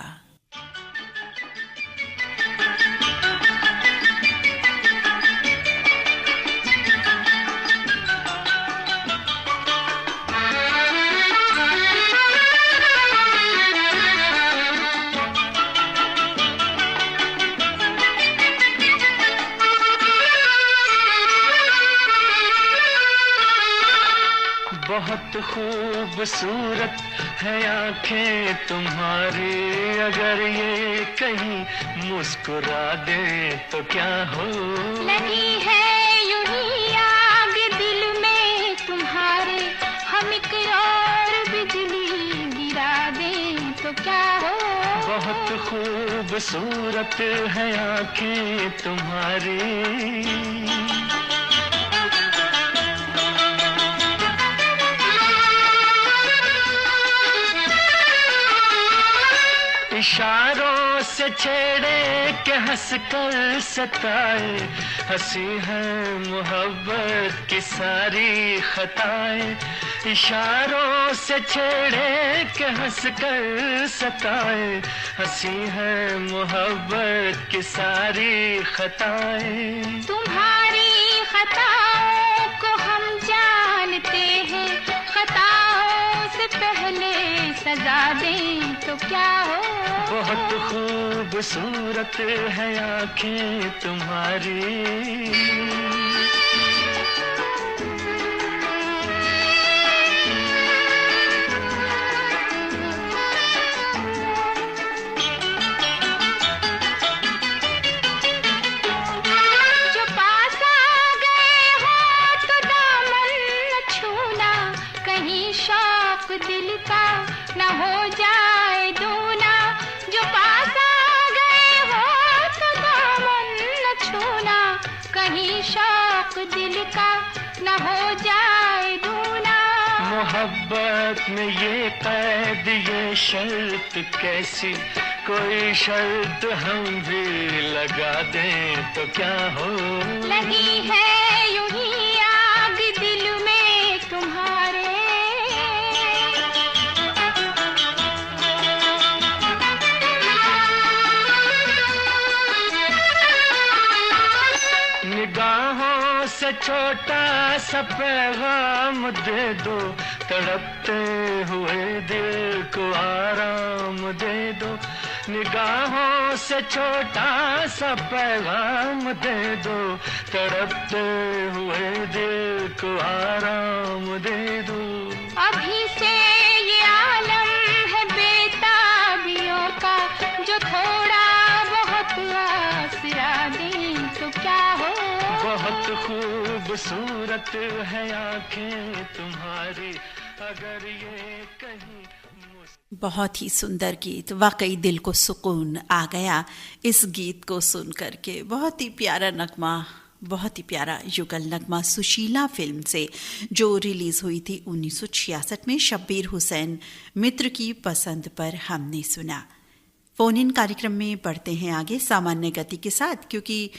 बहुत खूबसूरत है आंखें तुम्हारी, अगर ये कहीं मुस्कुरा दे तो क्या हो। लगी है यूं ही आग दिल में तुम्हारे, हम एक और बिजली गिरा दें तो क्या हो। बहुत खूबसूरत है आंखें तुम्हारी, इशारों से छेड़े के हंस कर सताए, हंसी है मोहब्बत की सारी खताएं। इशारों से छेड़े के हंस कर सताए, हंसी है मोहब्बत की सारी खताएं। तुम्हारी खताओं को हम जानते हैं, खताओं से पहले सजा दें तो क्या हो। बहुत खूबसूरत है आंखें तुम्हारी। जो पास आ गए हो तो दामन न छूना, कहीं शौक दिल का न हो जाए दूना। जो पास आ गए हो तो दामन न छूना, कहीं शौक दिल का न हो जाए दूना। मोहब्बत में ये कैद ये शर्त कैसी, कोई शर्त हम भी लगा दें तो क्या हो। लगी है यूं ही आग दिल में तुम्हारे, निगाहों से छोटा सा पैगाम दे दो, तड़पते हुए दिल को आराम दे दो। निगाहों से छोटा सा पैगाम दे दो, तड़पते हुए दिल को आराम दे दो। अभी से ये आलम है बेताबियों का, जो थोड़ा बहुत आसरा दें तो क्या हो। बहुत खूबसूरत है आंखें तुम्हारी, अगर ये कहीं बहुत ही सुंदर गीत, वाकई दिल को सुकून आ गया इस गीत को सुन करके। बहुत ही प्यारा नगमा, बहुत ही प्यारा युगल नगमा सुशीला फिल्म से जो रिलीज हुई थी 1966 में। शब्बीर हुसैन मित्र की पसंद पर हमने सुना। फोन इन कार्यक्रम में बढ़ते हैं आगे सामान्य गति के साथ, क्योंकि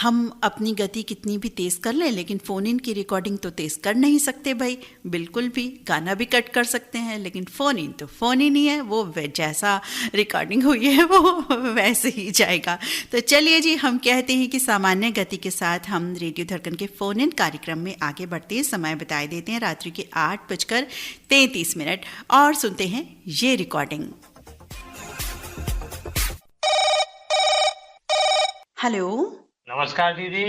हम अपनी गति कितनी भी तेज़ कर लें लेकिन फ़ोन इन की रिकॉर्डिंग तो तेज़ कर नहीं सकते भाई, बिल्कुल भी। गाना भी कट कर सकते हैं लेकिन फ़ोन इन तो फ़ोन इन ही है, वो जैसा रिकॉर्डिंग हुई है वो वैसे ही जाएगा। तो चलिए जी, हम कहते हैं कि सामान्य गति के साथ हम रेडियो धड़कन के फ़ोन इन कार्यक्रम में आगे बढ़ते हैं। समय बताए देते हैं रात्रि के 8:33 और सुनते हैं ये रिकॉर्डिंग। हेलो, नमस्कार दीदी।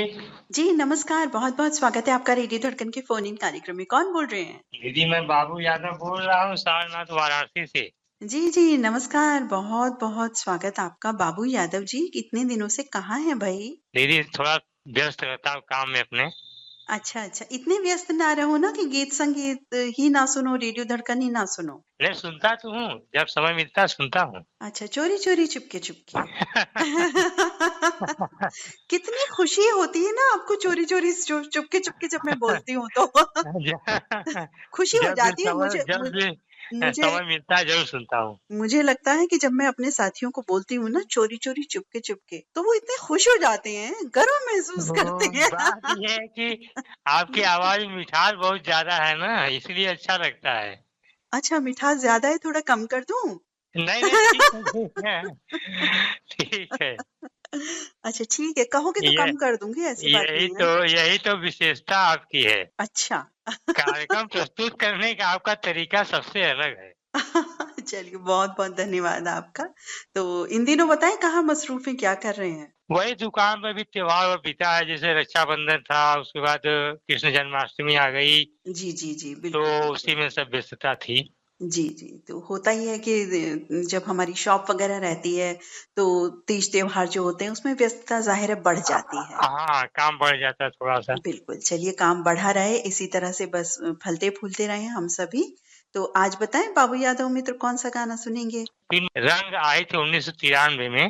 जी नमस्कार, बहुत बहुत स्वागत है आपका रेडियो धड़कन के फोन इन कार्यक्रम में। कौन बोल रहे हैं? दीदी मैं बाबू यादव बोल रहा हूँ, सारनाथ वाराणसी से। जी जी नमस्कार, बहुत बहुत स्वागत आपका बाबू यादव जी। कितने दिनों से कहाँ हैं भाई? दीदी थोड़ा व्यस्त रहता हूँ काम में अपने। अच्छा अच्छा, इतने व्यस्त ना रहो ना कि गीत संगीत ही ना सुनो, रेडियो धड़कन ही ना सुनो। नहीं, सुनता तो हूँ, जब समय मिलता है सुनता हूँ। अच्छा, चोरी चोरी चुपके चुपके। कितनी खुशी होती है ना आपको चोरी चोरी चुपके चुपके जब मैं बोलती हूँ तो। खुशी हो जाती है मुझे। जब भी मुझे समय मिलता है जरूर सुनता हूँ। मुझे लगता है कि जब मैं अपने साथियों को बोलती हूँ ना चोरी चोरी चुपके चुपके, तो वो इतने खुश हो जाते हैं, गर्व महसूस करते हैं। बात ये है कि आपकी आवाज में मिठास बहुत ज्यादा है ना, इसलिए अच्छा लगता है। अच्छा, मिठास ज्यादा है, थोड़ा कम कर दूं? नहीं नहीं, ठीक है ठीक है ठीक है। अच्छा ठीक है, कहोगे तो ये कम कर दूंगी, ऐसी बात नहीं है। यही तो विशेषता आपकी है। अच्छा। कार्यक्रम प्रस्तुत करने का आपका तरीका सबसे अलग है। चलिए, बहुत बहुत धन्यवाद आपका। तो इन दिनों बताएं कहाँ मसरूफ हैं, क्या कर रहे हैं? वही दुकान में भी त्योहार और बीता है, जैसे रक्षाबंधन था, उसके बाद कृष्ण जन्माष्टमी आ गई, जी जी जी, तो बिल्कुल उसी में सब व्यस्तता थी। जी जी। तो होता ही है कि जब हमारी शॉप वगैरह रहती है तो तीज त्योहार जो होते हैं उसमें व्यस्तता जाहिर है बढ़ जाती है। हाँ, काम बढ़ जाता है थोड़ा सा। बिल्कुल, चलिए काम बढ़ा रहे, इसी तरह से बस फलते फूलते रहे हम सभी। तो आज बताएं बाबू यादव मित्र कौन सा गाना सुनेंगे? फिल्म रंग आई थी 1993 में,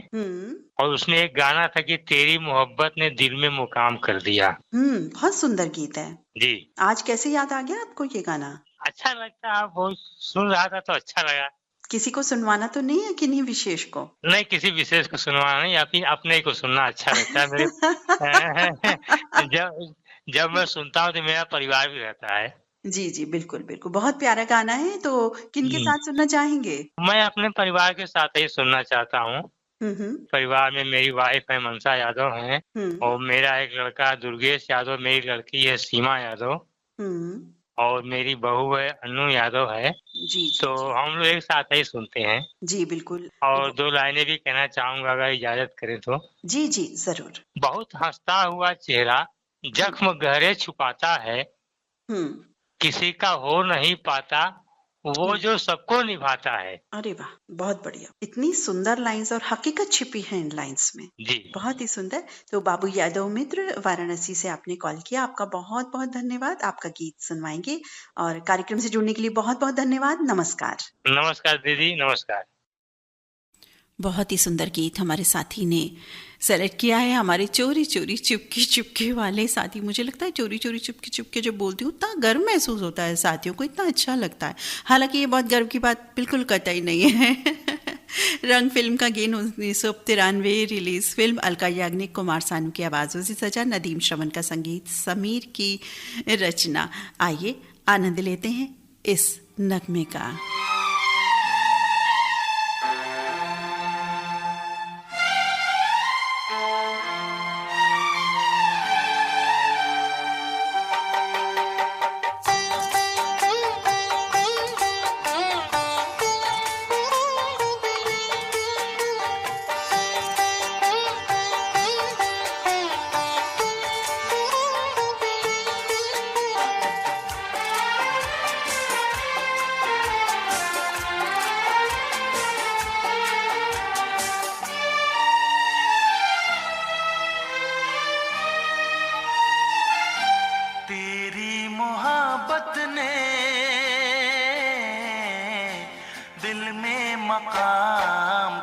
और उसमें एक गाना था कि तेरी मोहब्बत ने दिल में मुकाम कर दिया। बहुत सुंदर गीत है। जी, आज कैसे याद आ गया आपको ये गाना? अच्छा लगता है, बहुत सुन रहा था तो अच्छा लगा। किसी को सुनवाना तो नहीं है, किन्हीं विशेष को? नहीं, किसी विशेष को सुनवाना नहीं, अपने ही को सुनना अच्छा लगता है मेरे। जब जब मैं सुनता हूँ तो मेरा परिवार भी रहता है। जी जी, बिल्कुल बिल्कुल, बहुत प्यारा गाना है। तो किनके साथ सुनना चाहेंगे? मैं अपने परिवार के साथ ही सुनना चाहता हूँ। परिवार में मेरी वाइफ है मनसा यादव है, और मेरा एक लड़का दुर्गेश यादव, मेरी लड़की है सीमा यादव, और मेरी बहू है अनु यादव है। जी तो हम लोग एक साथ ही सुनते हैं। जी बिल्कुल। और 2 लाइनें भी कहना चाहूंगा अगर इजाजत करें तो। जी जी, जरूर। बहुत हंसता हुआ चेहरा जख्म गहरे छुपाता है, किसी का हो नहीं पाता वो जो सबको निभाता है। अरे वाह, बहुत बढ़िया, इतनी सुंदर लाइंस और हकीकत छिपी है इन लाइंस में। जी, बहुत ही सुंदर। तो बाबू यादव मित्र वाराणसी से आपने कॉल किया, आपका बहुत बहुत धन्यवाद। आपका गीत सुनवाएंगे और कार्यक्रम से जुड़ने के लिए बहुत बहुत धन्यवाद। नमस्कार। नमस्कार दीदी, नमस्कार। बहुत ही सुंदर गीत हमारे साथी ने सेलेक्ट किया है, हमारे चोरी चोरी चुपके चुपके वाले साथी। मुझे लगता है चोरी चोरी चुपके चुपके जब बोलती हूँ उतना गर्व महसूस होता है, साथियों को इतना अच्छा लगता है। हालांकि ये बहुत गर्व की बात बिल्कुल कतई नहीं है। रंग फिल्म का गीत 1993 रिलीज फिल्म, अलका याग्निक, कुमार सानू की आवाज़ों से सजा, नदीम श्रवण का संगीत, समीर की रचना। आइए आनंद लेते हैं इस नगमे का। दिल में मकाम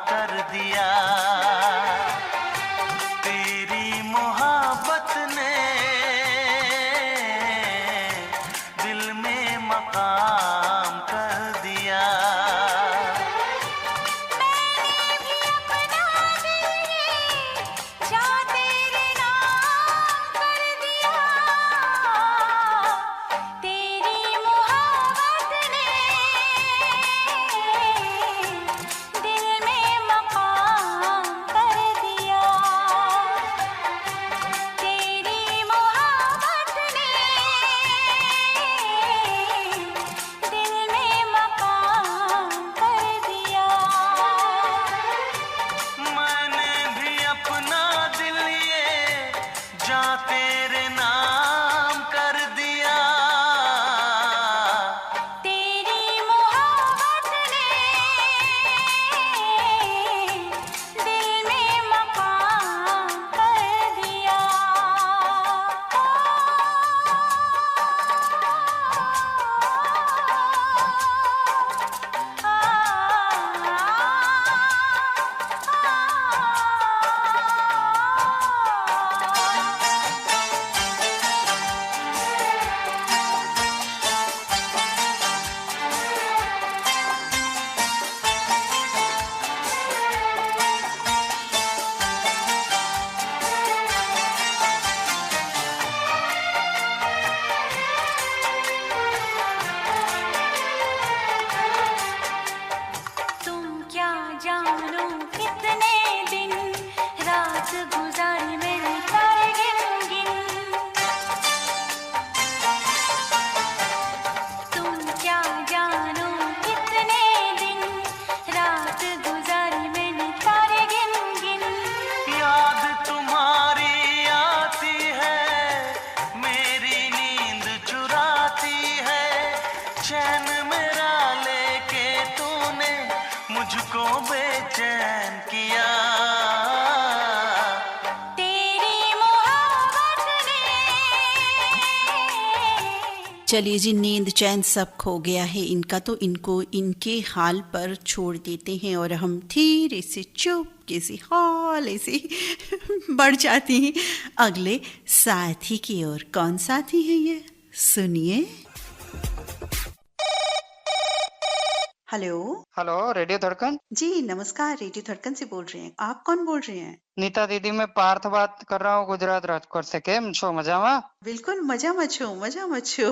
रात गुजारी मैंने तारे गिन गिन। तुम क्या जानो कितने दिन रात गुजारी मैंने तारे गिन गिन। याद तुम्हारी आती है, मेरी नींद चुराती है, चैन मेरा लेके तूने मुझको बेचैन किया। चलिए जी, नींद चैन सब खो गया है इनका, तो इनको इनके हाल पर छोड़ देते हैं और हम धीरे से चुपके से हौले से बढ़ जाते हैं अगले साथी की ओर। कौन साथी है ये, सुनिए। हेलो हेलो, रेडियो धड़कन जी, नमस्कार। रेडियो धड़कन से बोल रहे हैं, आप कौन बोल रहे हैं? नीता दीदी, मैं पार्थ बात कर रहा हूँ गुजरात राजकोट से। केम छो, मजामा? बिल्कुल मजा मत छो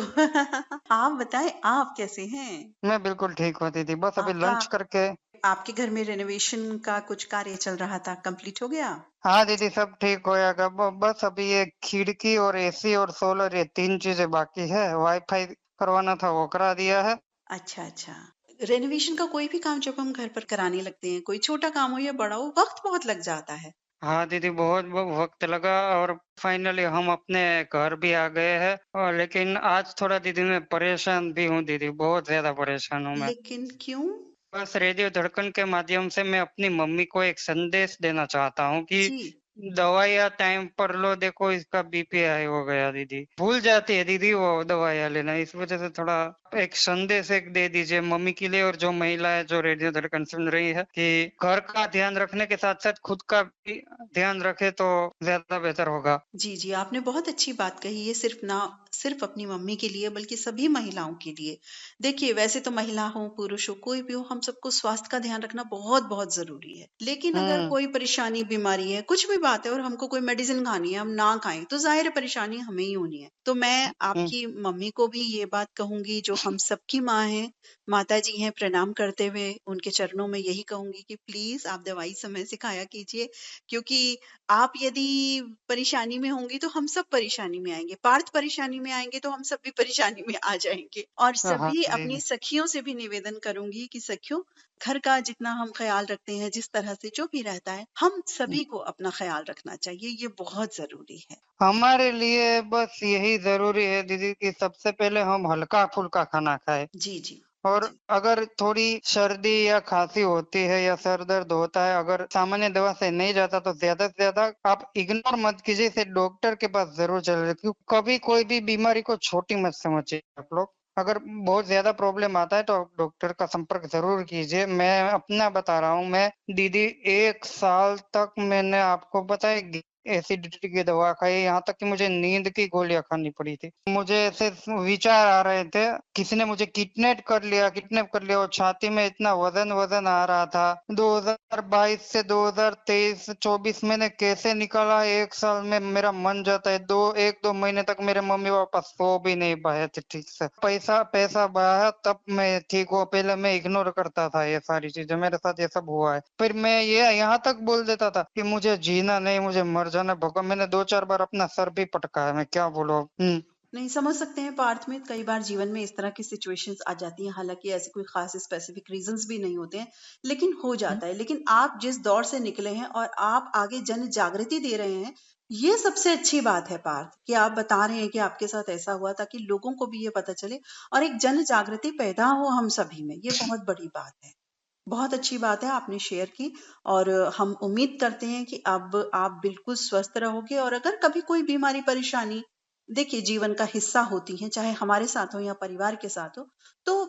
आप बताएं, आप कैसे हैं? मैं बिल्कुल ठीक हूँ दीदी, बस अभी लंच करके। आपके घर में रेनोवेशन का कुछ कार्य चल रहा था, कंप्लीट हो गया? हाँ दीदी, सब ठीक हो जाएगा। बस अभी ये खिड़की और एसी और सोलर, ये 3 चीजें बाकी है। वाईफाई करवाना था, वो करा दिया है। अच्छा अच्छा। रेनोवेशन का कोई भी काम जब हम घर पर कराने लगते हैं, कोई छोटा काम हो या बड़ा हो, वक्त बहुत लग जाता है। हाँ दीदी, बहुत वक्त लगा और फाइनली हम अपने घर भी आ गए हैं। और लेकिन आज थोड़ा दीदी मैं परेशान भी हूँ दीदी, बहुत ज्यादा परेशान हूँ मैं। लेकिन क्यों? बस रेडियो धड़कन के माध्यम से मैं अपनी मम्मी को एक संदेश देना चाहता हूँ कि दवाइयाँ टाइम पर लो। देखो, इसका बीपी हाई हो गया दीदी, भूल जाती है दीदी वो दवाइयाँ लेना। इस वजह से थोड़ा एक संदेश एक दे दीजिए मम्मी के लिए, और जो महिलाएं जो रेडियो धड़कन सुन रही है, कि घर का ध्यान रखने के साथ साथ खुद का भी ध्यान रखे तो ज्यादा बेहतर होगा। जी जी, आपने बहुत अच्छी बात कही है। सिर्फ अपनी मम्मी के लिए बल्कि सभी महिलाओं के लिए। देखिए, वैसे तो महिला हो पुरुष हो कोई भी हो, हम सबको स्वास्थ्य का ध्यान रखना बहुत बहुत जरूरी है। लेकिन अगर कोई परेशानी बीमारी है, कुछ भी बात है और हमको कोई मेडिसिन खानी है, हम ना खाएं तो जाहिर है परेशानी हमें ही होनी है। तो मैं आपकी मम्मी को भी ये बात कहूंगी, जो हम सबकी माँ है, माता जी हैं, प्रणाम करते हुए उनके चरणों में यही कहूंगी कि प्लीज आप दवाई समय से खाया कीजिए, क्योंकि आप यदि परेशानी में होंगी तो हम सब परेशानी में आएंगे। पार्थ परेशानी में आएंगे तो हम सब भी परेशानी में आ जाएंगे। और सभी अपनी सखियों से भी निवेदन करूंगी कि सखियों, घर का जितना हम ख्याल रखते हैं, जिस तरह से जो भी रहता है, हम सभी को अपना ख्याल रखना चाहिए, ये बहुत जरूरी है। हमारे लिए बस यही जरूरी है दीदी कि सबसे पहले हम हल्का फुल्का खाना खाएं। जी जी। और अगर थोड़ी सर्दी या खांसी होती है या सर दर्द होता है, अगर सामान्य दवा से नहीं जाता तो ज्यादा से ज्यादा आप इग्नोर मत कीजिए, से डॉक्टर के पास जरूर चले। क्योंकि कभी कोई भी बीमारी को छोटी मत समझिए आप लोग। अगर बहुत ज्यादा प्रॉब्लम आता है तो आप डॉक्टर का संपर्क जरूर कीजिए। मैं अपना बता रहा हूँ, मैं दीदी 1 साल तक मैंने आपको बताया एसिडिटी की दवा खाई, यहाँ तक कि मुझे नींद की गोलियां खानी पड़ी थी। मुझे ऐसे विचार आ रहे थे किसी ने मुझे किडनैप कर लिया और छाती में इतना वजन आ रहा था। 2022 से 2023 24 मैंने कैसे निकाला, 1 साल में मेरा मन जाता है। 1-2 महीने तक मेरे मम्मी पापा सो भी नहीं पाए थे ठीक से। पैसा बहा तब मैं ठीक हुआ, पहले मैं इग्नोर करता था ये सारी चीजें, मेरे साथ ये सब हुआ है। फिर मैं ये यहाँ तक बोल देता था कि मुझे जीना नहीं, मुझे मर जाना। भगवान, मैंने 2-4 बार अपना सर भी पटका है, मैं क्या बोलूं। नहीं, समझ सकते हैं पार्थ में कई बार जीवन में इस तरह की सिचुएशंस आ जाती हैं। हालांकि ऐसे कोई खास स्पेसिफिक रीजंस भी नहीं होते हैं, लेकिन हो जाता है। लेकिन आप जिस दौर से निकले हैं और आप आगे जन जागृति दे रहे हैं, ये सबसे अच्छी बात है पार्थ, कि आप बता रहे हैं कि आपके साथ ऐसा हुआ, ताकि लोगों को भी ये पता चले और एक जन जागृति पैदा हो हम सभी में। ये बहुत बड़ी बात है, बहुत अच्छी बात है आपने शेयर की। और हम उम्मीद करते हैं कि अब आप बिल्कुल स्वस्थ रहोगे। और अगर कभी कोई बीमारी परेशानी, देखिए जीवन का हिस्सा होती है, चाहे हमारे साथ हो या परिवार के साथ हो, तो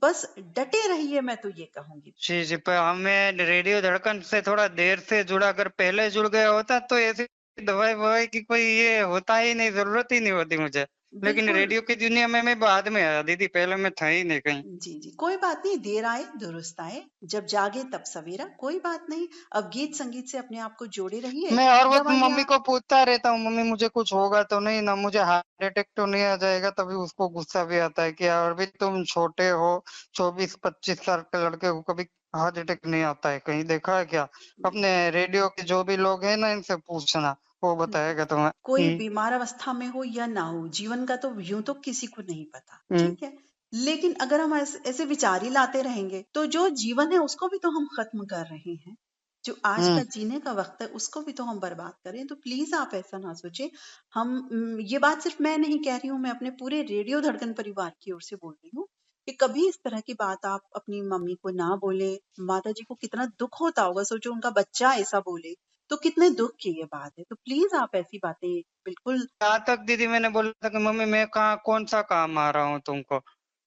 बस डटे रहिए, मैं तो ये कहूंगी। जी, पर हमें रेडियो धड़कन से थोड़ा देर से जुड़ा, अगर पहले जुड़ गया होता तो ऐसी दवाई की कोई ये होता ही नहीं, जरूरत ही नहीं होती मुझे। लेकिन रेडियो की दुनिया में मैं बाद में आया दीदी, पहले मैं था ही नहीं कहीं। जी जी, कोई बात नहीं, देर आए दुरुस्त आए, जब जागे तब सवेरा, कोई बात नहीं। अब गीत संगीत से अपने आप को जोड़े रहिए। मैं हर वक्त मम्मी को पूछता रहता हूँ, मम्मी मुझे कुछ होगा तो नहीं ना, मुझे हार्ट अटैक तो नहीं आ जाएगा? तभी उसको गुस्सा भी आता है कि यार अभी तुम छोटे हो, 24-25 साल के लड़के को कभी हार्ट अटैक नहीं आता है, कहीं देखा है क्या? अपने रेडियो के जो भी लोग हैं ना, इनसे पूछना, वो बताएगा तुम्हें। कोई बीमार अवस्था में हो या ना हो, जीवन का तो यूं तो किसी को नहीं पता, ठीक है, लेकिन अगर हम ऐसे विचार ही लाते रहेंगे तो जो जीवन है उसको भी तो हम खत्म कर रहे हैं। जो आज का जीने का वक्त है उसको भी तो हम बर्बाद करें। तो प्लीज आप ऐसा ना सोचें। हम ये बात सिर्फ मैं नहीं कह रही हूँ, मैं अपने पूरे रेडियो धड़कन परिवार की ओर से बोल रही हूँ कि कभी इस तरह की बात आप अपनी मम्मी को ना बोले। माता जी को कितना दुख होता होगा, सोचो उनका बच्चा ऐसा बोले तो कितने दुख की ये बात है। तो प्लीज आप ऐसी बातें बिल्कुल। यहाँ तक दीदी मैंने बोला था कि मम्मी मैं कहाँ कौन सा काम आ रहा हूँ तुमको,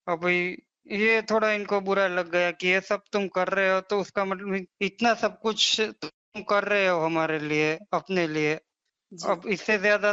अभी ये थोड़ा इनको बुरा लग गया कि ये सब तुम कर रहे हो, तो उसका मतलब इतना सब कुछ तुम कर रहे हो हमारे लिए, अपने लिए। अब इससे ज्यादा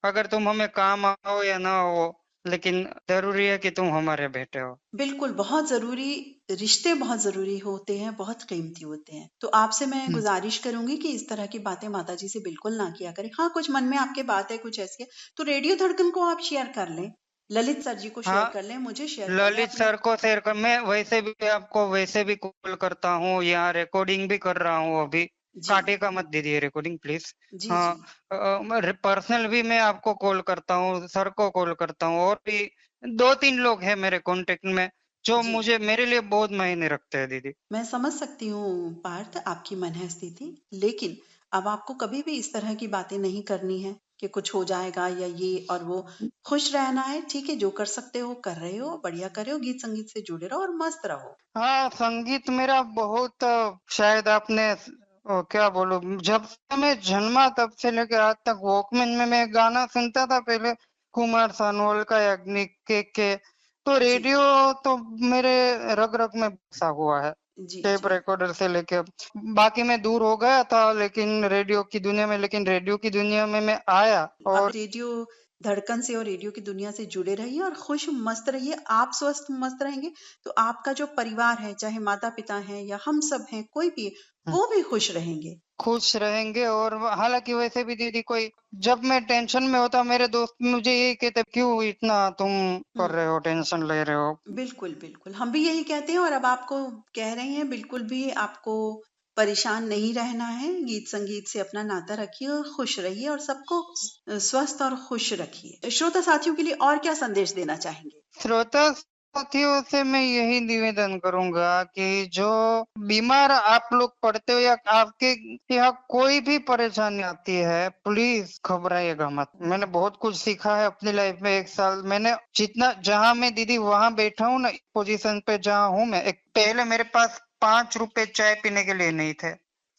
अगर तुम हमें काम आओ या ना हो, लेकिन जरूरी है कि तुम हमारे बेटे हो। बिल्कुल, बहुत जरूरी, रिश्ते बहुत जरूरी होते हैं, बहुत कीमती होते हैं। तो आपसे मैं गुजारिश करूंगी कि इस तरह की बातें माता जी से बिल्कुल ना किया करें। हाँ, कुछ मन में आपके बात है, कुछ ऐसी है तो रेडियो धड़कन को आप शेयर कर लें, ललित सर जी को शेयर कर लें, मुझे शेयर कर लें, ललित सर को शेयर कर। मैं वैसे भी आपको वैसे भी कॉल करता हूँ, यहाँ रिकॉर्डिंग भी कर रहा हूँ अभी। काटे का मत दीजिए रिकॉर्डिंग प्लीज। हाँ, पर्सनल भी मैं आपको कॉल करता हूँ, सर को कॉल करता हूँ, और भी 2-3 लोग हैं मेरे कांटेक्ट में जो मुझे मेरे लिए बहुत मायने रखते हैं दीदी। मैं समझ सकती हूँ पार्थ आपकी मन है स्थिति, लेकिन अब आपको कभी भी इस तरह की बातें नहीं करनी है कि कुछ हो जाएगा या ये और वो। खुश रहना है, ठीक है, जो कर सकते हो कर रहे हो, बढ़िया कर रहे हो, गीत संगीत से जुड़े रहो और मस्त रहो। हाँ, संगीत मेरा बहुत, शायद आपने क्या बोलूं, जब से मैं जन्मा तब से लेकर आज तक वॉकमैन में मैं गाना सुनता था, पहले कुमार सानोल का, याग्निक के, तो रेडियो तो मेरे रग रग में बसा हुआ है। टेप रिकॉर्डर से लेके बाकी मैं दूर हो गया था लेकिन रेडियो की दुनिया में मैं आया। और रेडियो धड़कन से और रेडियो की दुनिया से जुड़े रहिए और खुश मस्त रहिए। आप स्वस्थ मस्त रहेंगे तो आपका जो परिवार है, चाहे माता पिता हैं या हम सब हैं, कोई भी, वो भी खुश रहेंगे। और हालांकि वैसे भी दीदी, कोई जब मैं टेंशन में होता, मेरे दोस्त मुझे यही कहते, क्यों इतना तुम कर रहे हो, टेंशन ले रहे हो। बिल्कुल बिल्कुल, हम भी यही कहते हैं और अब आपको कह रहे हैं, बिल्कुल भी आपको परेशान नहीं रहना है। गीत संगीत से अपना नाता रखिए और खुश रहिए और सबको स्वस्थ और खुश रखिए। श्रोता साथियों के लिए और क्या संदेश देना चाहेंगे? श्रोता साथियों से मैं यही निवेदन करूंगा कि जो बीमार आप लोग पड़ते हो या आपके यहाँ कोई भी परेशानी आती है, प्लीज घबराइएगा मत। मैंने बहुत कुछ सीखा है अपनी लाइफ में। 1 साल मैंने जितना, जहाँ मैं दीदी वहां बैठा हूँ ना, पोजीशन पे जहाँ हूँ मैं, पहले मेरे पास 5 रुपए चाय पीने के लिए नहीं थे,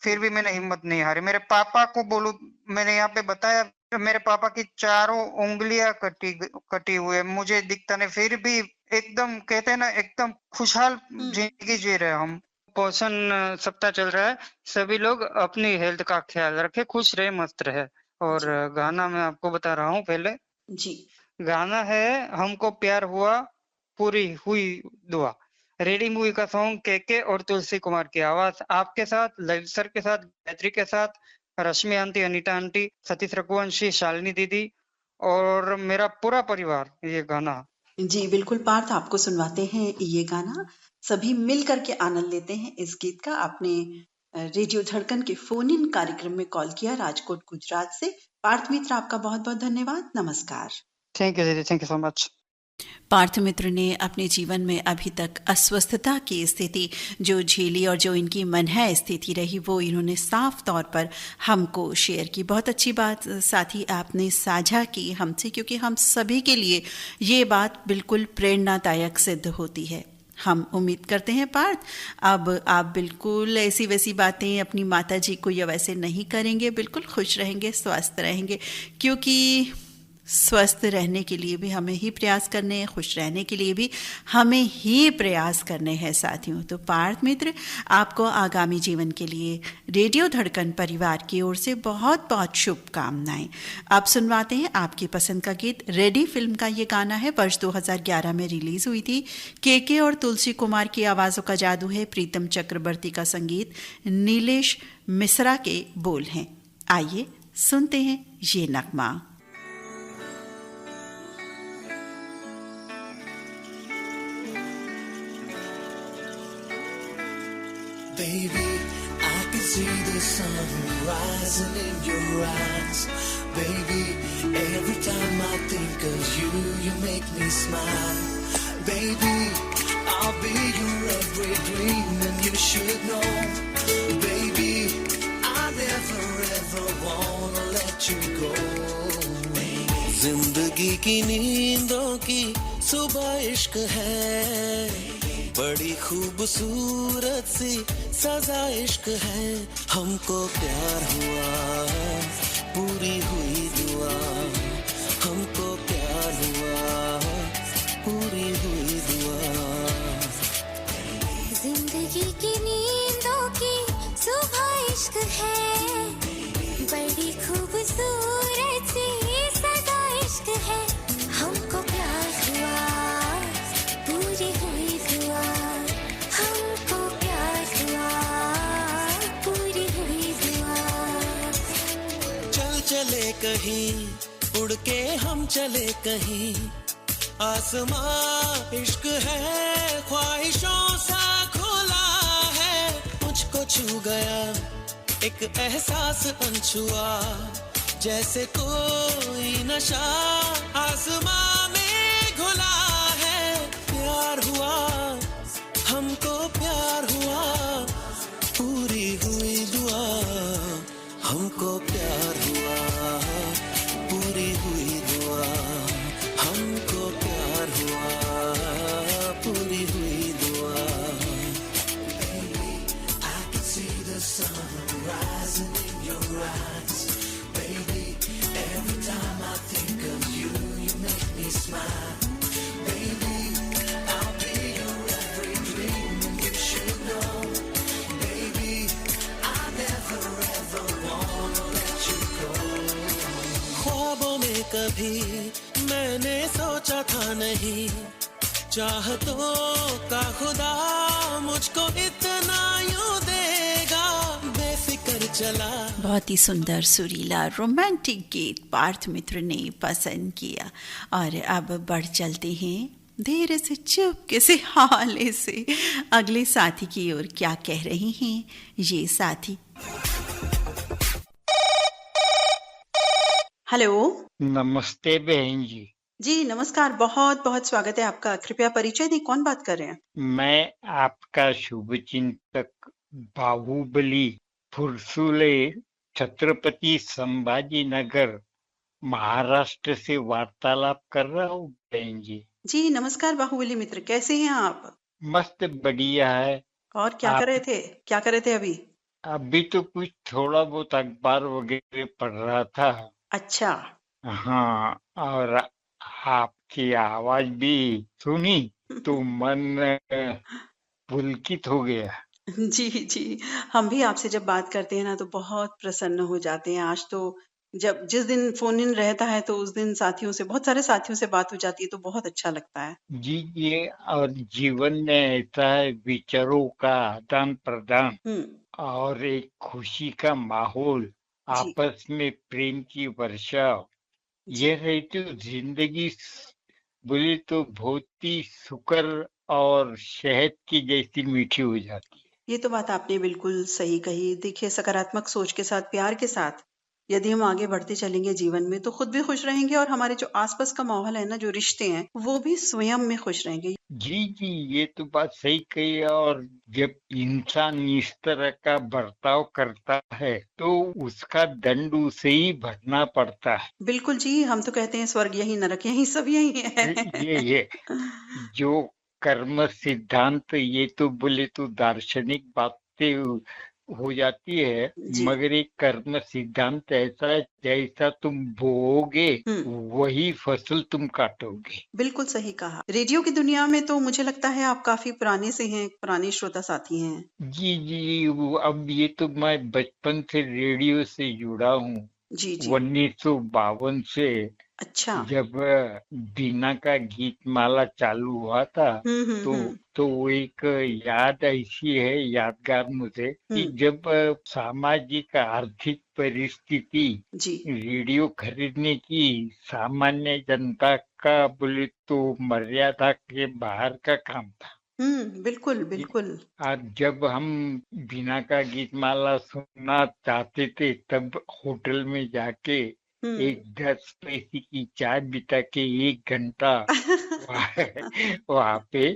फिर भी मैंने हिम्मत नहीं हारी। मेरे पापा को बोलूं, मैंने यहाँ पे बताया, मेरे पापा की 4 उंगलियां कटी हुई है, मुझे दिखता नहीं, फिर भी एकदम, कहते हैं ना, एकदम खुशहाल जिंदगी जी रहे हम। पोषण सप्ताह चल रहा है, सभी लोग अपनी हेल्थ का ख्याल रखे, खुश रहे, मस्त रहे। और गाना मैं आपको बता रहा हूँ पहले जी। गाना है हमको प्यार हुआ पूरी हुई दुआ, रेडी मूवी का सॉन्ग, के और तुलसी कुमार की आवाज आपके साथ, ललित सर के साथ, गायत्री के साथ, रश्मि आंटी, अनीता आंटी, सतीश रघुवंशी, शालिनी दीदी और मेरा पूरा परिवार ये गाना। जी बिल्कुल पार्थ, आपको सुनवाते हैं ये गाना, सभी मिल करके आनंद लेते हैं इस गीत का। आपने रेडियो धड़कन के फोन इन कार्यक्रम में कॉल किया राजकोट गुजरात से। पार्थ मित्र, आपका बहुत बहुत धन्यवाद, नमस्कार। थैंक यू दीदी, thank you so much. Parth Mitra ने अपने जीवन में अभी तक अस्वस्थता की स्थिति जो झेली और जो इनकी मनहय स्थिति रही, वो इन्होंने साफ तौर पर हमको शेयर की। बहुत अच्छी बात साथी आपने साझा की हमसे, क्योंकि हम सभी के लिए ये बात बिल्कुल प्रेरणादायक सिद्ध होती है। हम उम्मीद करते हैं पार्थ, अब आप बिल्कुल ऐसी वैसी बातें अपनी माता जी को या वैसे नहीं करेंगे, बिल्कुल खुश रहेंगे, स्वस्थ रहेंगे, क्योंकि स्वस्थ रहने के लिए भी हमें ही प्रयास करने हैं, खुश रहने के लिए भी हमें ही प्रयास करने हैं साथियों। तो पार्थ मित्र, आपको आगामी जीवन के लिए रेडियो धड़कन परिवार की ओर से बहुत बहुत शुभकामनाएं। अब सुनवाते हैं आपकी पसंद का गीत। रेडी फिल्म का ये गाना है, वर्ष 2011 में रिलीज हुई थी। के और तुलसी कुमार की आवाज़ों का जादू है, प्रीतम चक्रवर्ती का संगीत, नीलेश मिश्रा के बोल हैं। आइए सुनते हैं ये नगमा। Baby, I can see the sun rising in your eyes. Baby, every time I think of you, you make me smile. Baby, I'll be your every dream and you should know. Baby, I never ever wanna let you go. जिंदगी की नींदों की सुबह इश्क है, बड़ी खूबसूरत सी सजा इश्क है। हमको प्यार हुआ, पूरी हुई दुआ। हमको प्यार हुआ, पूरी हुई दुआ। जिंदगी की नींदों की सुबह इश्क है, बड़ी खूबसूरत सी सजा इश्क है। हमको प्यार हुआ, पूरी हुई दुआ। हमको प्यार हुआ, पूरी हुई दुआ। चल चले कहीं, उड़ के हम चले कहीं। आसमां इश्क है, ख्वाहिशों सा खुला है। मुझको छू गया एक एहसास अनछुआ, जैसे कोई नशा आसमां में घुला है। प्यार हुआ, हमको प्यार हुआ, पूरी हुई दुआ। हमको प्यार हुआ, पूरी हुई दुआ। हमको प्यार हुआ, पूरी हुई दुआ। Baby, I can see the sun rising in your eyes. Baby, every time I think of you, you make me smile. Baby, I'll be your every dream and you should know. Baby, I never ever wanna let you go. ख्वाबों में कभी मैंने सोचा था नहीं, चाहतों का खुदा मुझको इतना यूं देगा। बेफिक्र चला। बहुत ही सुंदर सुरीला रोमांटिक गीत पार्थ मित्र ने पसंद किया। और अब बढ़ चलते हैं धीरे से चुपके से हाले से अगले साथी की ओर। क्या कह रही हैं ये साथी? हेलो, नमस्ते बहन जी। जी नमस्कार, बहुत बहुत स्वागत है आपका। कृपया परिचय दें, कौन बात कर रहे हैं? मैं आपका शुभचिंतक बाहुबली फुरसुले छत्रपति संभाजी नगर महाराष्ट्र से वार्तालाप कर रहा हूँ बहन जी। जी नमस्कार बाहुबली मित्र, कैसे हैं आप? मस्त बढ़िया है। और क्या कर रहे थे? क्या कर रहे थे अभी? अभी तो कुछ थोड़ा बहुत अखबार वगैरह पढ़ रहा था। अच्छा। हाँ, और आपकी आवाज भी सुनी तो मन पुलकित हो गया। जी जी, हम भी आपसे जब बात करते हैं ना तो बहुत प्रसन्न हो जाते हैं। आज तो जब जिस दिन फोन इन रहता है तो उस दिन साथियों से, बहुत सारे साथियों से बात हो जाती है तो बहुत अच्छा लगता है। जी, ये और जीवन में ऐसा है, विचारों का आदान प्रदान और एक खुशी का माहौल, आपस में प्रेम की वर्षा, ये रही तो जिंदगी बोले तो बहुत ही सुकर और शहद की जैसी मीठी हो जाती है। ये तो बात आपने बिल्कुल सही कही। देखिए, सकारात्मक सोच के साथ, प्यार के साथ यदि हम आगे बढ़ते चलेंगे जीवन में तो खुद भी खुश रहेंगे और हमारे जो आसपास का माहौल है ना, जो रिश्ते हैं, वो भी स्वयं में खुश रहेंगे। जी जी, ये तो बात सही कही। और जब इंसान इस तरह का बर्ताव करता है तो उसका दंड उसे ही भरना पड़ता है। बिल्कुल जी, हम तो कहते हैं स्वर्ग यही, नरक यही, सब यही है। ये जो कर्म सिद्धांत, ये तो बोले तो दार्शनिक बातें हो जाती है, जी। मगर एक कर्म सिद्धांत ऐसा है, जैसा तुम बोओगे वही फसल तुम काटोगे। बिल्कुल सही कहा। रेडियो की दुनिया में तो मुझे लगता है आप काफी पुराने से हैं, पुराने श्रोता साथी हैं। जी जी, अब ये तो मैं बचपन से रेडियो से जुड़ा हूँ। जी जी। 1952 से अच्छा। जब बीना का गीत माला चालू हुआ था, तो वो एक याद ऐसी है यादगार मुझे कि जब सामाजिक आर्थिक परिस्थिति जी। रेडियो खरीदने की सामान्य जनता का बोले तो मर्यादा के बाहर का काम था। बिल्कुल बिल्कुल। आज जब हम बीना का गीत माला सुनना चाहते थे, तब होटल में जाके एक 10 पैसे की चाय बिता के 1 घंटा वहाँ पे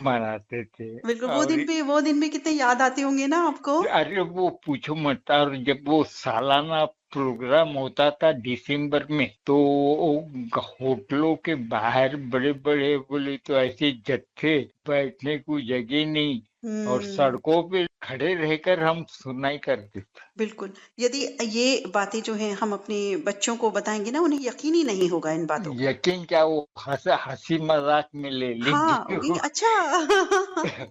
मनाते थे। बिल्कुल, और वो दिन भी कितने याद आते होंगे ना आपको? अरे वो पूछो मत। और जब वो सालाना प्रोग्राम होता था दिसंबर में, तो होटलों के बाहर बड़े बड़े बोले तो ऐसे जत्थे, बैठने को जगह नहीं, और सड़कों पे खड़े रहकर हम सुनाई करते थे। बिल्कुल। यदि ये बातें जो हैं हम अपने बच्चों को बताएंगे ना, उन्हें यकीन ही नहीं होगा इन बातों को। यकीन क्या, वो हंसी मजाक में ले हाँ, लेंगे। अच्छा।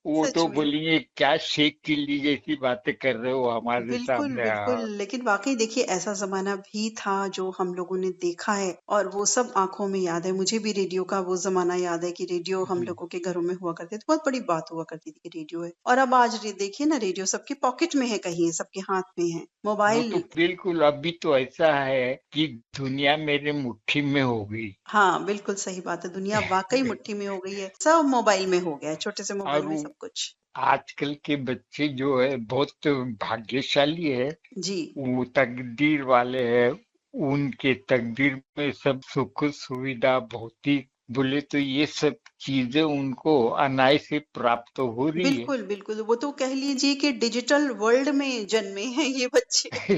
वो सच तो में। बोलेंगे क्या शेख चिल्ली जैसी बातें कर रहे हो हमारे बिल्कुल सामने। बिल्कुल। लेकिन वाकई देखिए ऐसा जमाना भी था जो हम लोगों ने देखा है, और वो सब आंखों में याद है। मुझे भी रेडियो का वो जमाना याद है कि रेडियो हम लोगों के घरों में हुआ करते थे। बहुत बड़ी बात हुआ करती थी कि रेडियो है। और अब आज देखिए ना, रेडियो सबके पॉकेट में है, कहीं सबके हाथ में है, वो मोबाइल। तो बिल्कुल, अभी तो ऐसा है कि दुनिया मेरे मुट्ठी में हो गई। हाँ बिल्कुल सही बात है। दुनिया वाकई मुट्ठी में हो गई है, सब मोबाइल में हो गया है, छोटे से मोबाइल और में सब कुछ। आजकल के बच्चे जो है बहुत भाग्यशाली है, जी। वो तकदीर वाले हैं। उनके तकदीर में सब सुख सुविधा भौतिक बोले तो ये सब चीजें उनको अनायास से प्राप्त हो रही है। बिल्कुल बिल्कुल। वो तो कह लीजिए कि डिजिटल वर्ल्ड में जन्मे हैं ये बच्चे।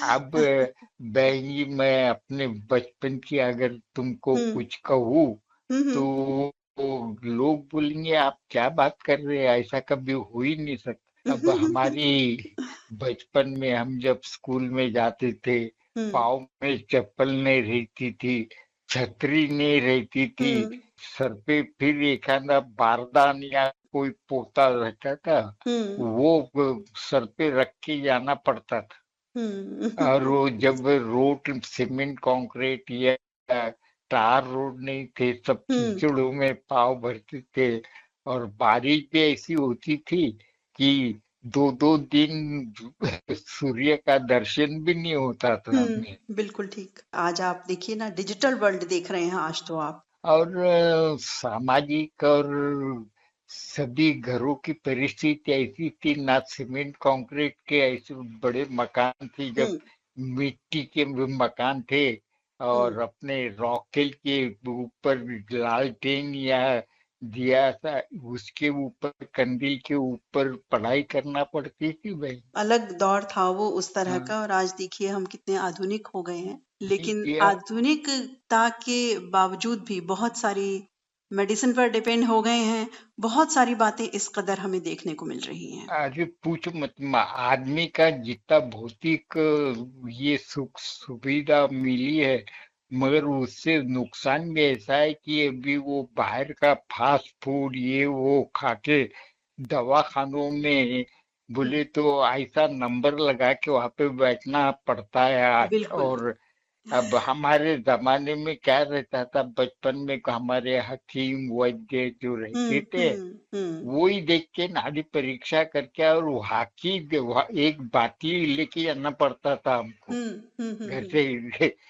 अब बहनी, मैं अपने बचपन की अगर तुमको कुछ कहूँ तो लोग बोलेंगे आप क्या बात कर रहे हैं, ऐसा कभी हो ही नहीं सकता। अब हमारी बचपन में हम जब स्कूल में जाते थे, पाँव में चप्पल नहीं रहती थी, छतरी नहीं रहती थी, सर पे फिर एक आधा बारदान या कोई पोता रहता था, वो सर पे रख के जाना पड़ता था। और वो जब रोड सीमेंट कंक्रीट या टार रोड नहीं थे, सब कीचड़ों में पाँव भरते थे, और बारिश भी ऐसी होती थी कि 2-2 दिन सूर्य का दर्शन भी नहीं होता था हमें। बिल्कुल ठीक। आज आप देखिए ना, डिजिटल वर्ल्ड देख रहे हैं आज तो आप। और सामाजिक और सभी घरों की परिस्थिति ऐसी थी, ना सीमेंट कंक्रीट के ऐसे बड़े मकान थे, जब मिट्टी के मकान थे, और अपने रॉकेल के ऊपर लालटेन या दिया था, उसके ऊपर कंदील के ऊपर पढ़ाई करना पड़ती थी भाई। अलग दौर था वो उस तरह का। और आज देखिए हम कितने आधुनिक हो गए हैं, लेकिन आधुनिकता के बावजूद भी बहुत सारी मेडिसिन पर डिपेंड हो गए हैं। बहुत सारी बातें इस कदर हमें देखने को मिल रही हैं। अरे पूछो मत, आदमी का जितना भौतिक ये सुख सुविधा मिली है, मगर उससे नुकसान भी ऐसा है कि अभी वो बाहर का फास्ट फूड ये वो खाके दवाखानों में बोले तो ऐसा नंबर लगा के वहां पे बैठना पड़ता है। और अब हमारे जमाने में क्या रहता था, बचपन में हमारे हकीम वैद्य जो रहते थे, वो ही देख के नाड़ी परीक्षा करके, और वहाँ की एक बाटली लेके आना पड़ता था हमको। घर से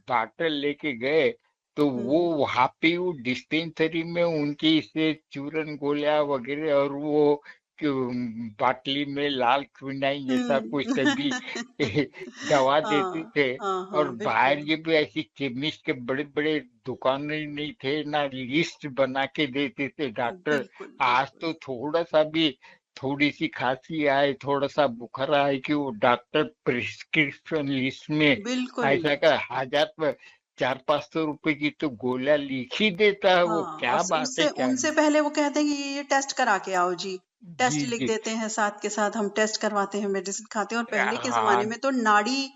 बाटल लेके गए तो वो वहाँ पे वो डिस्पेंसरी में उनकी से चूरन गोलियां वगैरह, और वो बाटली में लाल क्विनाइन जैसा कुछ सभी दवा देते थे। और बाहर ये भी ऐसी केमिस्ट के बड़े बड़े दुकानें नहीं थे, ना लिस्ट बना के देते थे डॉक्टर। आज तो थोड़ा सा भी, थोड़ी सी खांसी आए, थोड़ा सा बुखार आए कि वो डॉक्टर प्रिस्क्रिप्शन लिस्ट में ऐसा का 1000 400-500 रुपए की तो गोलियां लिख ही देता है। वो हाँ, क्या और बात है, उससे क्या उनसे नहीं। पहले वो कहते हैं कि ये टेस्ट करा के आओ जी, टेस्ट जी लिख जी। देते हैं, साथ के साथ हम टेस्ट करवाते हैं, मेडिसिन खाते हैं। और पहले के जमाने हाँ में तो नाड़ी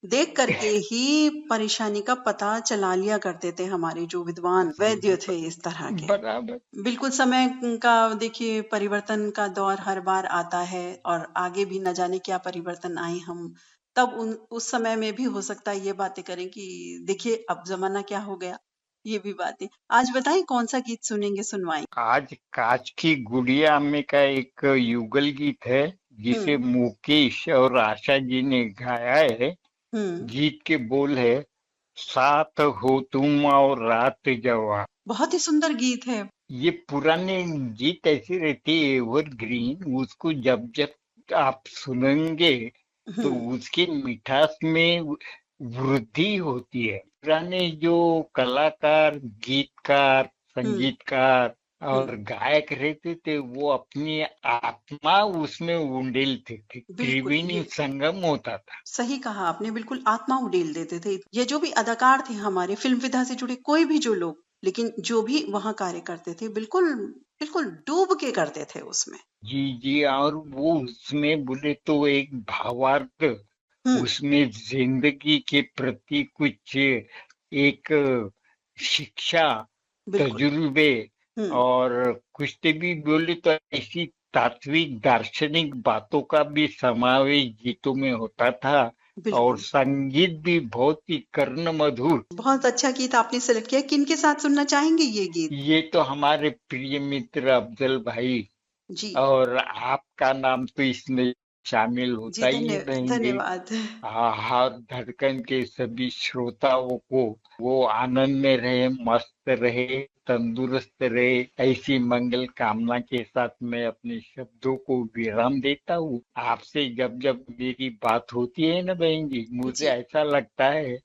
देख करके ही परेशानी का पता चला लिया करते थे हमारे जो विद्वान वैद्य थे इस तरह के। बराबर। बिल्कुल समय का देखिए परिवर्तन का दौर हर बार आता है, और आगे भी न जाने क्या परिवर्तन आए। हम तब उस समय में भी हो सकता है ये बातें करें कि देखिए अब जमाना क्या हो गया, ये भी बातें। आज बताएं कौन सा गीत सुनेंगे, सुनवाएं। आज कांच की गुड़िया में का एक युगल गीत है जिसे मुकेश और आशा जी ने गाया है। गीत के बोल है, साथ हो तुम और रात जवा। बहुत ही सुंदर गीत है। ये पुराने गीत ऐसे रहते हैं एवरग्रीन, उसको जब जब आप सुनेंगे तो उसकी मिठास में वृद्धि होती है। पुराने जो कलाकार, गीतकार, संगीतकार और गायक रहते थे वो अपनी आत्मा उसमें उंडेलते थे। त्रिवेणी संगम होता था। सही कहा आपने, बिल्कुल आत्मा उड़ेल देते थे। ये जो भी अदाकार थे हमारे, फिल्म विधा से जुड़े कोई भी जो लोग, लेकिन जो भी वहाँ कार्य करते थे बिल्कुल बिल्कुल डूब के करते थे उसमें। जी जी। और वो उसमें बोले तो एक भावार्थ, उसमें जिंदगी के प्रति कुछ एक शिक्षा, तजुर्बे और कुछ भी बोले तो ऐसी तात्विक दार्शनिक बातों का भी समावेश गीतों में होता था। और संगीत भी बहुत ही कर्ण मधुर। बहुत अच्छा गीत आपने सेलेक्ट किया। किन के साथ सुनना चाहेंगे ये गीत? ये तो हमारे प्रिय मित्र अफजल भाई जी, और आपका नाम तो इसमें शामिल होता ही रहेंगे। धन्यवाद। हर धड़कन के सभी श्रोताओं को वो आनंद में रहे, मस्त रहे, तंदुरुस्त रहे, ऐसी मंगल कामना के साथ मैं अपने शब्दों को विराम देता हूँ। आपसे जब जब मेरी बात होती है ना बहन जी, मुझे ऐसा लगता है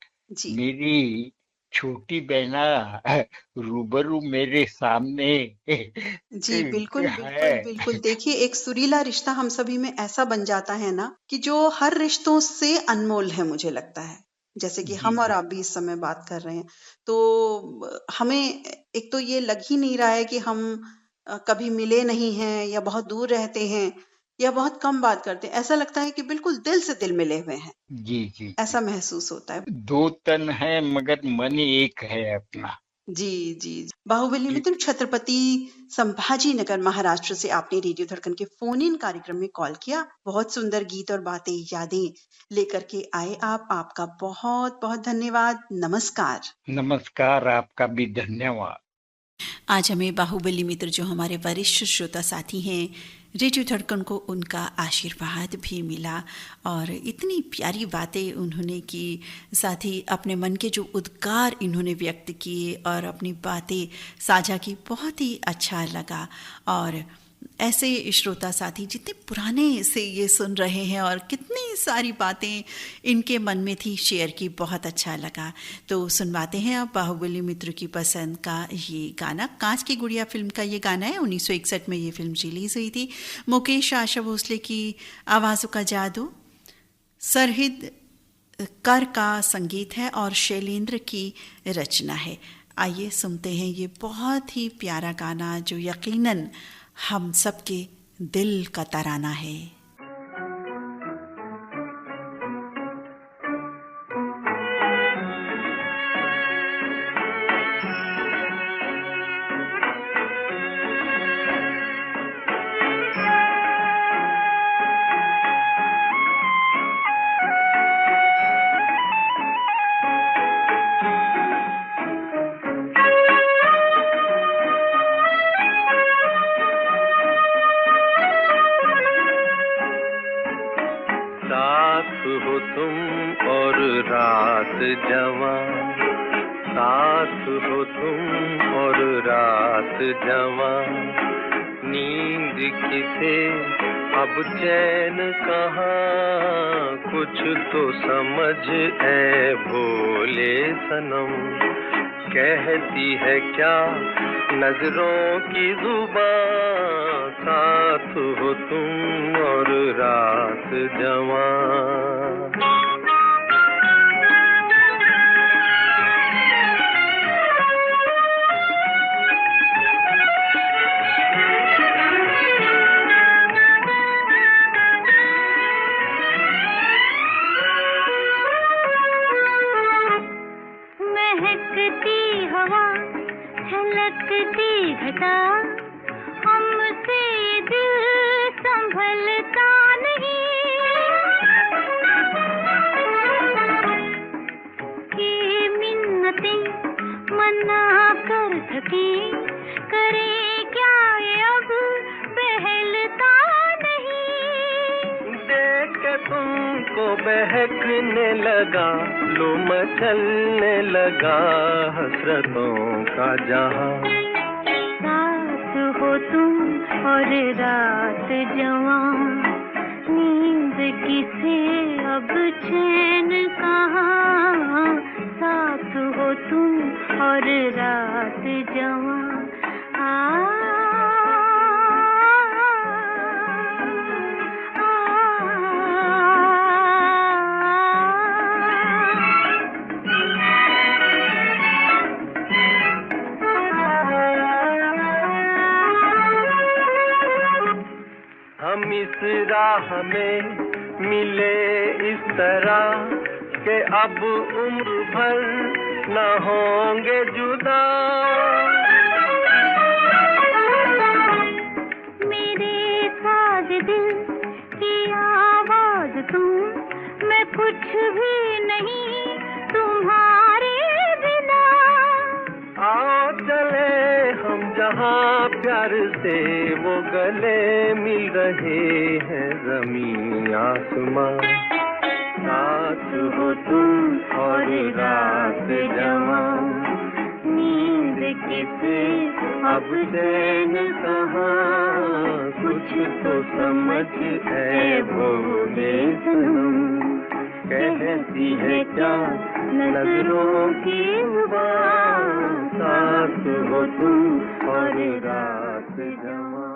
मेरी छोटी बहना रूबरू मेरे सामने जी बिल्कुल बिल्कुल बिल्कुल। देखिए एक सुरीला रिश्ता हम सभी में ऐसा बन जाता है ना कि जो हर रिश्तों से अनमोल है, मुझे लगता है। जैसे कि हम और आप भी इस समय बात कर रहे हैं, तो हमें एक तो ये लग ही नहीं रहा है कि हम कभी मिले नहीं हैं या बहुत दूर रहते हैं या बहुत कम बात करते हैं। ऐसा लगता है कि बिल्कुल दिल से दिल मिले हुए हैं। जी जी। ऐसा महसूस होता है। दो तन है मगर मन एक है अपना। जी जी। बाहुबली मित्र, छत्रपति संभाजी नगर महाराष्ट्र से आपने रेडियो धड़कन के फोन इन कार्यक्रम में कॉल किया। बहुत सुंदर गीत और बातें, यादें लेकर के आए आप। आपका बहुत बहुत धन्यवाद। नमस्कार। नमस्कार, आपका भी धन्यवाद। आज हमें बाहुबली मित्र जो हमारे वरिष्ठ श्रोता साथी हैं, रेडियो धड़कन को उनका आशीर्वाद भी मिला और इतनी प्यारी बातें उन्होंने की, साथ ही अपने मन के जो उद्गार इन्होंने व्यक्त किए और अपनी बातें साझा की, बहुत ही अच्छा लगा। और ऐसे श्रोता साथी जितने पुराने से ये सुन रहे हैं और कितनी सारी बातें इनके मन में थी, शेयर की, बहुत अच्छा लगा। तो सुनवाते हैं आप बाहुबली मित्र की पसंद का ये गाना। कांच की गुड़िया फिल्म का ये गाना है। 1961 में ये फिल्म रिलीज हुई थी। मुकेश आशा भोसले की आवाज़ों का जादू, सरहिद कर का संगीत है और शैलेंद्र की रचना है। आइए सुनते हैं ये बहुत ही प्यारा गाना जो यकीनन हम सबके दिल का तराना है। नींद किसे अब चैन कहाँ, कुछ तो समझ ऐ भोले सनम, कहती है क्या नजरों की जुबां, साथ हो तुम और रात जवां। को बहकने लगा, लो मचलने लगा हसरतों का जहां। साथ हो तुम और रात जवां, नींद किसे अब चैन कहाँ। साथ हो तुम और रात जवां, हम इस राह में मिले इस तरह के अब उम्र भर न होंगे जुदा। मेरे साथ दिल की आवाज तुम, मैं कुछ भी नहीं तुम्हारे बिना। आओ चले हम जहाँ प्यार से वो गले मिल रहे हैं ज़मीं आसमां। साथ हो तुम और रात जवां, नींद किसे अब चैन कहाँ। कुछ तो समझ है भोले सनम, कहती है क्या नजरों की जुबान। साथ हो तुम और रात जवां।